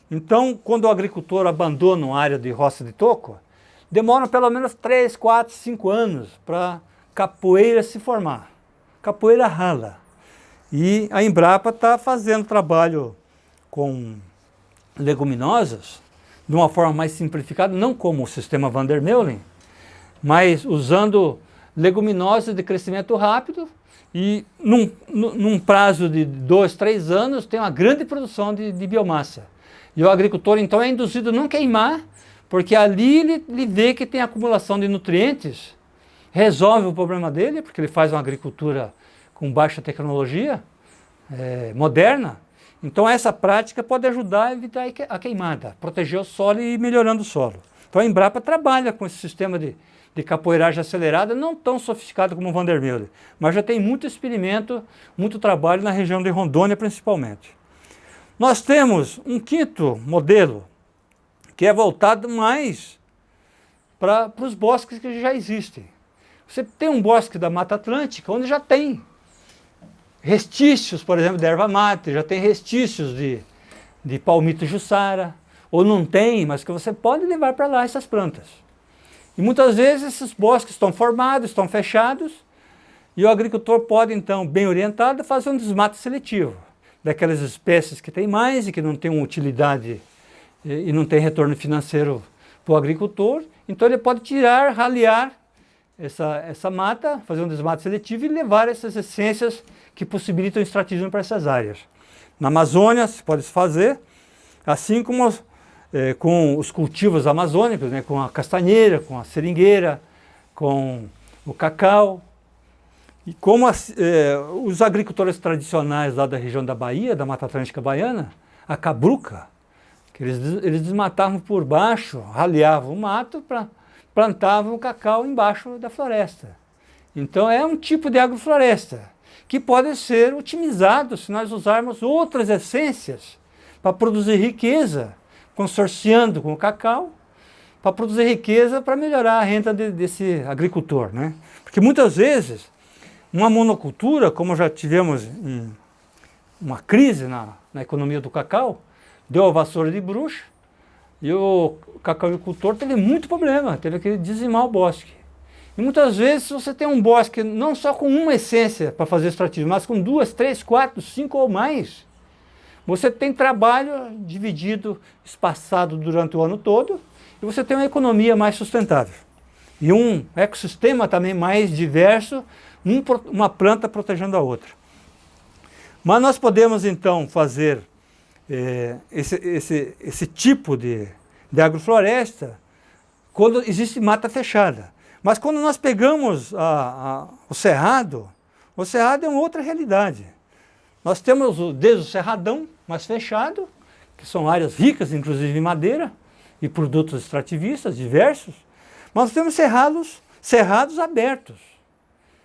Então, quando o agricultor abandona uma área de roça de toco, demora pelo menos 3, 4, 5 anos para capoeira se formar. Capoeira rala. E a Embrapa está fazendo trabalho com leguminosas de uma forma mais simplificada, não como o sistema Van der Meulen, mas usando leguminosas de crescimento rápido e num prazo de 2, 3 anos tem uma grande produção de biomassa. E o agricultor então é induzido a não queimar, porque ali ele vê que tem acumulação de nutrientes, resolve o problema dele, porque ele faz uma agricultura com baixa tecnologia, moderna. Então essa prática pode ajudar a evitar a queimada, proteger o solo e ir melhorando o solo. Então a Embrapa trabalha com esse sistema de capoeiragem acelerada, não tão sofisticado como o Van der Meulen, mas já tem muito experimento, muito trabalho na região de Rondônia principalmente. Nós temos um quinto modelo, que é voltado mais para os bosques que já existem. Você tem um bosque da Mata Atlântica, onde já tem restícios, por exemplo, de erva mate, já tem restícios de palmito jussara, ou não tem, mas que você pode levar para lá essas plantas. E muitas vezes esses bosques estão formados, estão fechados, e o agricultor pode, então, bem orientado, fazer um desmate seletivo daquelas espécies que tem mais e que não têm uma utilidade e não tem retorno financeiro para o agricultor, então ele pode tirar, ralear essa mata, fazer um desmate seletivo e levar essas essências que possibilitam o extrativismo para essas áreas. Na Amazônia se pode fazer, assim como com os cultivos amazônicos, né, com a castanheira, com a seringueira, com o cacau. E como os agricultores tradicionais lá da região da Bahia, da Mata Atlântica Baiana, a cabruca, que eles desmatavam por baixo, raleavam o mato, plantavam o cacau embaixo da floresta. Então é um tipo de agrofloresta que pode ser otimizado se nós usarmos outras essências para produzir riqueza, consorciando com o cacau, para produzir riqueza para melhorar a renda desse agricultor, né? Porque muitas vezes uma monocultura, como já tivemos uma crise na economia do cacau, deu a vassoura de bruxa e o cacauicultor teve muito problema, teve que dizimar o bosque. E muitas vezes você tem um bosque não só com uma essência para fazer extrativismo, mas com 2, 3, 4, 5 ou mais. Você tem trabalho dividido, espaçado durante o ano todo, e você tem uma economia mais sustentável. E um ecossistema também mais diverso, uma planta protegendo a outra. Mas nós podemos então fazer esse tipo de agrofloresta quando existe mata fechada. Mas quando nós pegamos o cerrado é uma outra realidade. Nós temos desde o cerradão mais fechado, que são áreas ricas, inclusive em madeira, e produtos extrativistas diversos, mas nós temos cerrados abertos.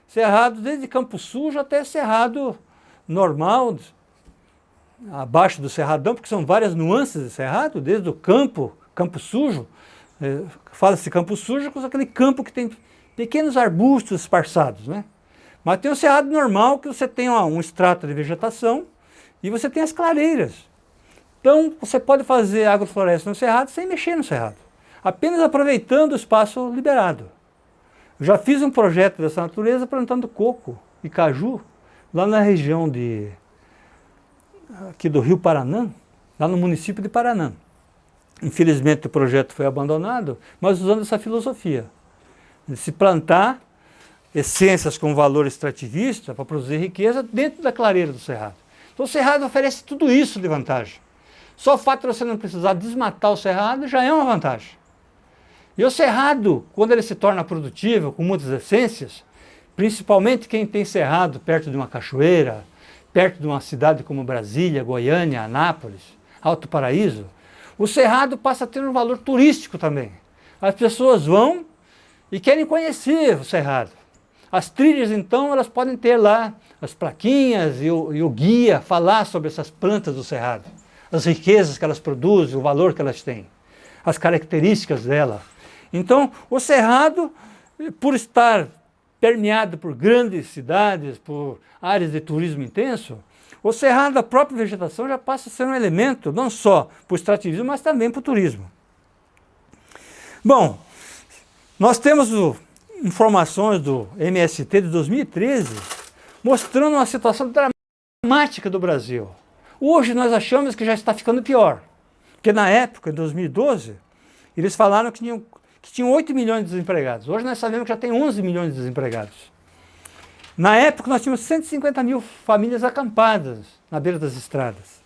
Cerrado desde Campo Sujo até cerrado normal, abaixo do cerradão, porque são várias nuances de cerrado, desde o campo sujo, fala-se campo sujo, com aquele campo que tem pequenos arbustos esparçados, né? Mas tem o cerrado normal, que você tem um extrato de vegetação e você tem as clareiras. Então você pode fazer agrofloresta no cerrado sem mexer no cerrado, apenas aproveitando o espaço liberado. Eu já fiz um projeto dessa natureza plantando coco e caju lá na região aqui do Rio Paranã, lá no município de Paranã. Infelizmente o projeto foi abandonado, mas usando essa filosofia de se plantar essências com valor extrativista para produzir riqueza dentro da clareira do cerrado. Então o cerrado oferece tudo isso de vantagem. Só o fato de você não precisar desmatar o cerrado já é uma vantagem. E o cerrado, quando ele se torna produtivo, com muitas essências, principalmente quem tem cerrado perto de uma cachoeira, perto de uma cidade como Brasília, Goiânia, Anápolis, Alto Paraíso, o cerrado passa a ter um valor turístico também. As pessoas vão e querem conhecer o cerrado. As trilhas, então, elas podem ter lá as plaquinhas e o guia falar sobre essas plantas do cerrado, as riquezas que elas produzem, o valor que elas têm, as características dela. Então, o cerrado, por estar permeado por grandes cidades, por áreas de turismo intenso, o cerrado, a própria vegetação, já passa a ser um elemento, não só para o extrativismo, mas também para o turismo. Bom, nós temos informações do MST de 2013, mostrando uma situação dramática do Brasil. Hoje nós achamos que já está ficando pior, porque na época, em 2012, eles falaram que tinham 8 milhões de desempregados. Hoje nós sabemos que já tem 11 milhões de desempregados. Na época nós tínhamos 150 mil famílias acampadas na beira das estradas.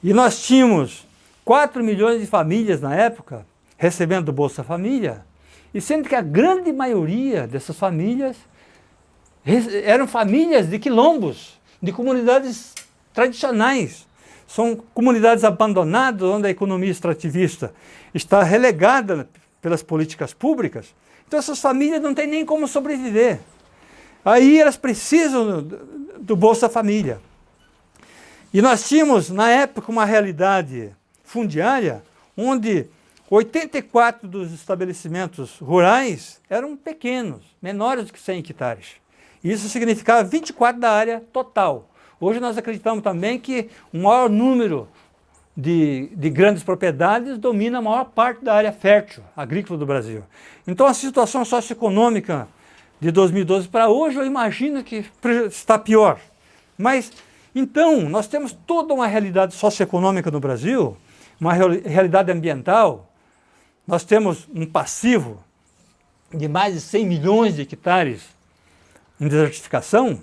E nós tínhamos 4 milhões de famílias na época recebendo o Bolsa Família, e sendo que a grande maioria dessas famílias eram famílias de quilombos, de comunidades tradicionais. São comunidades abandonadas, onde a economia extrativista está relegada pelas políticas públicas. Então essas famílias não têm nem como sobreviver. Aí elas precisam do Bolsa Família. E nós tínhamos, na época, uma realidade fundiária, onde 84 dos estabelecimentos rurais eram pequenos, menores do que 100 hectares. Isso significava 24 da área total. Hoje nós acreditamos também que o maior número de grandes propriedades domina a maior parte da área fértil agrícola do Brasil. Então a situação socioeconômica de 2012 para hoje, eu imagino que está pior. Mas, então, nós temos toda uma realidade socioeconômica no Brasil uma realidade ambiental. Nós temos um passivo de mais de 100 milhões de hectares em desertificação.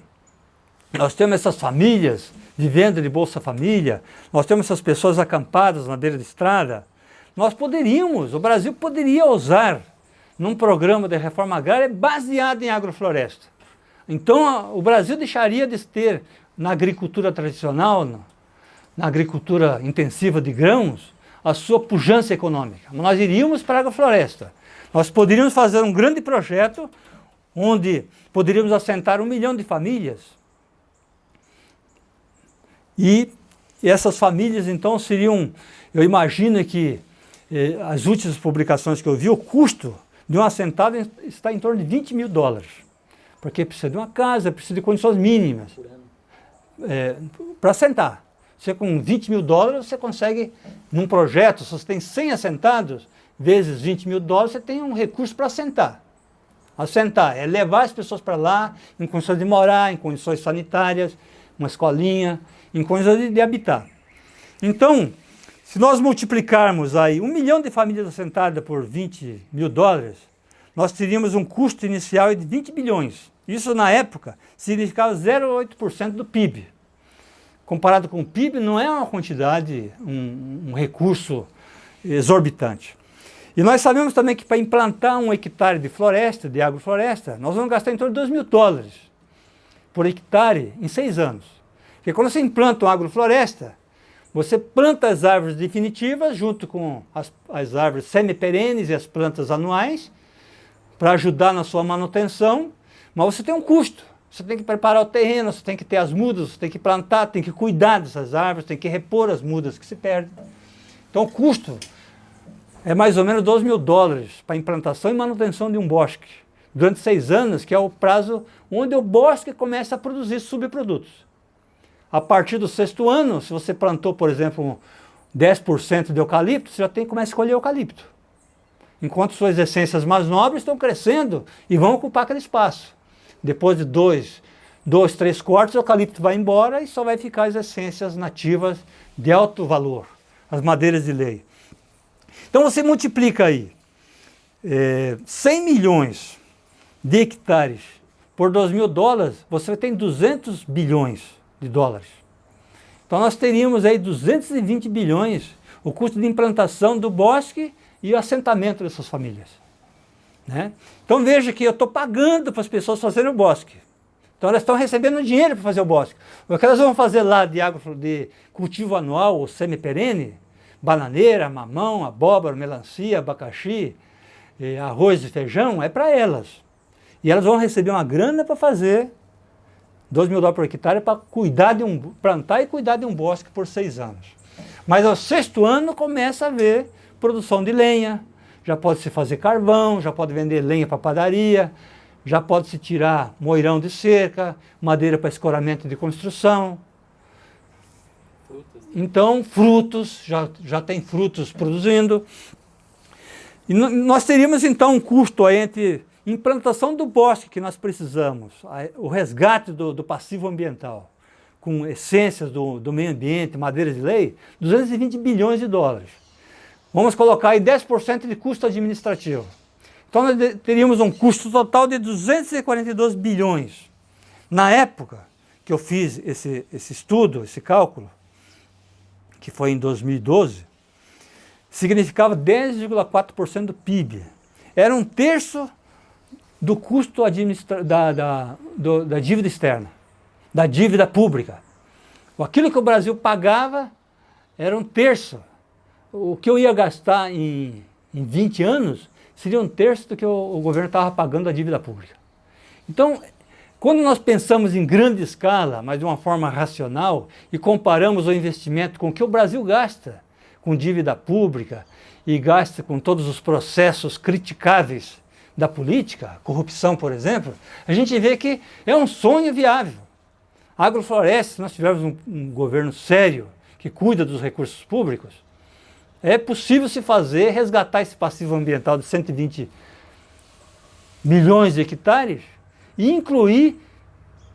Nós temos essas famílias vivendo de Bolsa Família, nós temos essas pessoas acampadas na beira da estrada. Nós poderíamos, o Brasil poderia usar num programa de reforma agrária baseado em agrofloresta. Então o Brasil deixaria de ter na agricultura tradicional, na agricultura intensiva de grãos, a sua pujança econômica. Nós iríamos para a agrofloresta. Nós poderíamos fazer um grande projeto onde poderíamos assentar 1 milhão de famílias. E essas famílias, então, seriam... Eu imagino que as últimas publicações que eu vi, o custo de um assentado está em torno de 20 mil dólares. Porque precisa de uma casa, precisa de condições mínimas. Para assentar. Você com 20 mil dólares, você consegue, num projeto, se você tem 100 assentados, vezes 20 mil dólares, você tem um recurso para assentar. Assentar é levar as pessoas para lá, em condições de morar, em condições sanitárias, uma escolinha, em condições de habitar. Então, se nós multiplicarmos aí 1 milhão de famílias assentadas por 20 mil dólares, nós teríamos um custo inicial de 20 bilhões. Isso, na época, significava 0,8% do PIB. Comparado com o PIB, não é uma quantidade, um recurso exorbitante. E nós sabemos também que para implantar 1 hectare de floresta, de agrofloresta, nós vamos gastar em torno de 2 mil dólares por hectare em 6 anos. Porque quando você implanta uma agrofloresta, você planta as árvores definitivas junto com as árvores semiperenes e as plantas anuais para ajudar na sua manutenção, mas você tem um custo. Você tem que preparar o terreno, você tem que ter as mudas, você tem que plantar, tem que cuidar dessas árvores, tem que repor as mudas que se perdem. Então o custo é mais ou menos 12 mil dólares para a implantação e manutenção de um bosque, durante 6 anos, que é o prazo onde o bosque começa a produzir subprodutos. A partir do 6º ano, se você plantou, por exemplo, 10% de eucalipto, você já começa a colher eucalipto. Enquanto suas essências mais nobres estão crescendo e vão ocupar aquele espaço. Depois de 2, 3 cortes, o eucalipto vai embora e só vai ficar as essências nativas de alto valor, as madeiras de lei. Então você multiplica aí 100 milhões de hectares por 2 mil dólares, você tem 200 bilhões de dólares. Então nós teríamos aí 220 bilhões o custo de implantação do bosque e o assentamento dessas famílias. Né? Então veja que eu estou pagando para as pessoas fazerem o bosque. Então elas estão recebendo dinheiro para fazer o bosque. O que elas vão fazer lá de cultivo anual ou semiperene, bananeira, mamão, abóbora, melancia, abacaxi, arroz e feijão, é para elas. E elas vão receber uma grana para fazer 2 mil dólares por hectare para plantar e cuidar de um bosque por 6 anos. Mas ao 6º ano começa a haver produção de lenha, já pode se fazer carvão, já pode vender lenha para padaria, já pode se tirar moirão de cerca, madeira para escoramento de construção. Então, frutos, já tem frutos produzindo. E nós teríamos então um custo aí entre implantação do bosque que nós precisamos, o resgate do passivo ambiental, com essências do meio ambiente, madeiras de lei, 220 bilhões de dólares. Vamos colocar aí 10% de custo administrativo. Então nós teríamos um custo total de 242 bilhões. Na época que eu fiz esse estudo, esse cálculo, que foi em 2012, significava 10,4% do PIB. Era 1/3 do custo da dívida externa, da dívida pública. Aquilo que o Brasil pagava era 1/3. O que eu ia gastar em 20 anos seria 1/3 do que o governo estava pagando da dívida pública. Então, quando nós pensamos em grande escala, mas de uma forma racional, e comparamos o investimento com o que o Brasil gasta com dívida pública e gasta com todos os processos criticáveis da política, corrupção, por exemplo, a gente vê que é um sonho viável. A agrofloresta, se nós tivermos um governo sério que cuida dos recursos públicos, é possível se fazer, resgatar esse passivo ambiental de 120 milhões de hectares e incluir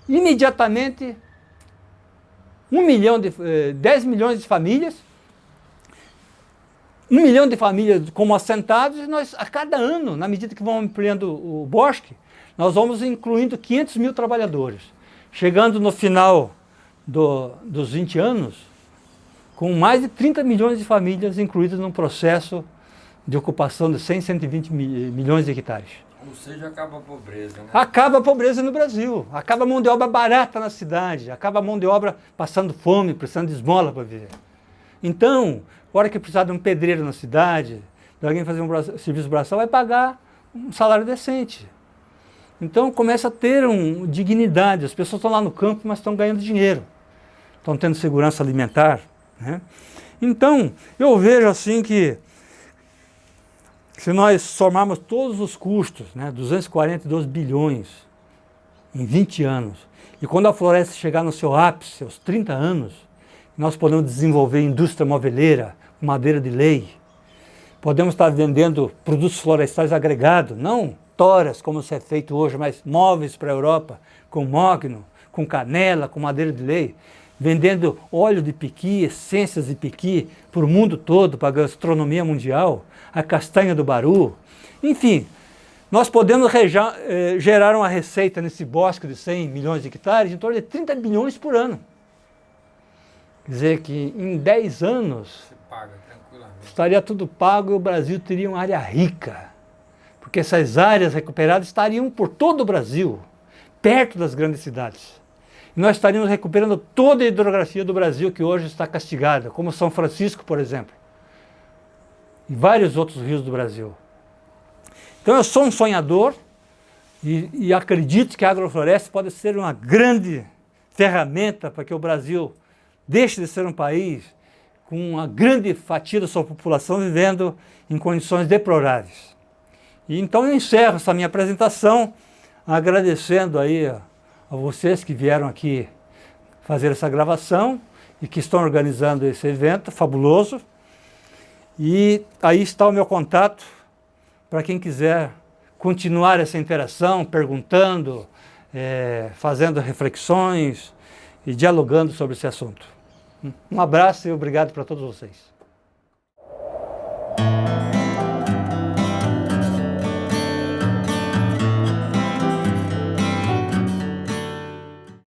imediatamente 10 milhões de famílias 1 milhão de famílias como assentados, e nós, a cada ano, na medida que vamos ampliando o bosque, nós vamos incluindo 500 mil trabalhadores. Chegando no final dos 20 anos, com mais de 30 milhões de famílias incluídas num processo de ocupação de 100, 120 milhões de hectares. Ou seja, acaba a pobreza, né? Acaba a pobreza no Brasil, acaba a mão de obra barata na cidade, acaba a mão de obra passando fome, precisando de esmola para viver. Então, a hora que precisar de um pedreiro na cidade, de alguém fazer um serviço braçal, vai pagar um salário decente. Então começa a ter dignidade, as pessoas estão lá no campo, mas estão ganhando dinheiro, estão tendo segurança alimentar, né? Então, eu vejo assim que se nós somarmos todos os custos, né, 242 bilhões em 20 anos, e quando a floresta chegar no seu ápice, aos 30 anos, nós podemos desenvolver indústria moveleira, com madeira de lei, podemos estar vendendo produtos florestais agregados, não toras, como se é feito hoje, mas móveis para a Europa, com mogno, com canela, com madeira de lei, vendendo óleo de piqui, essências de piqui para o mundo todo, para a gastronomia mundial, a castanha do baru. Enfim, nós podemos gerar uma receita nesse bosque de 100 milhões de hectares em torno de 30 bilhões por ano. Quer dizer que em 10 anos Você paga tranquilamente. estaria tudo pago e o Brasil teria uma área rica. Porque essas áreas recuperadas estariam por todo o Brasil, perto das grandes cidades. E nós estaríamos recuperando toda a hidrografia do Brasil que hoje está castigada, como São Francisco, por exemplo, e vários outros rios do Brasil. Então eu sou um sonhador e acredito que a agrofloresta pode ser uma grande ferramenta para que o Brasil deixe de ser um país com uma grande fatia da sua população vivendo em condições deploráveis. E então eu encerro essa minha apresentação agradecendo aí a vocês que vieram aqui fazer essa gravação e que estão organizando esse evento fabuloso. E aí está o meu contato para quem quiser continuar essa interação, perguntando, fazendo reflexões e dialogando sobre esse assunto. Um abraço e obrigado para todos vocês.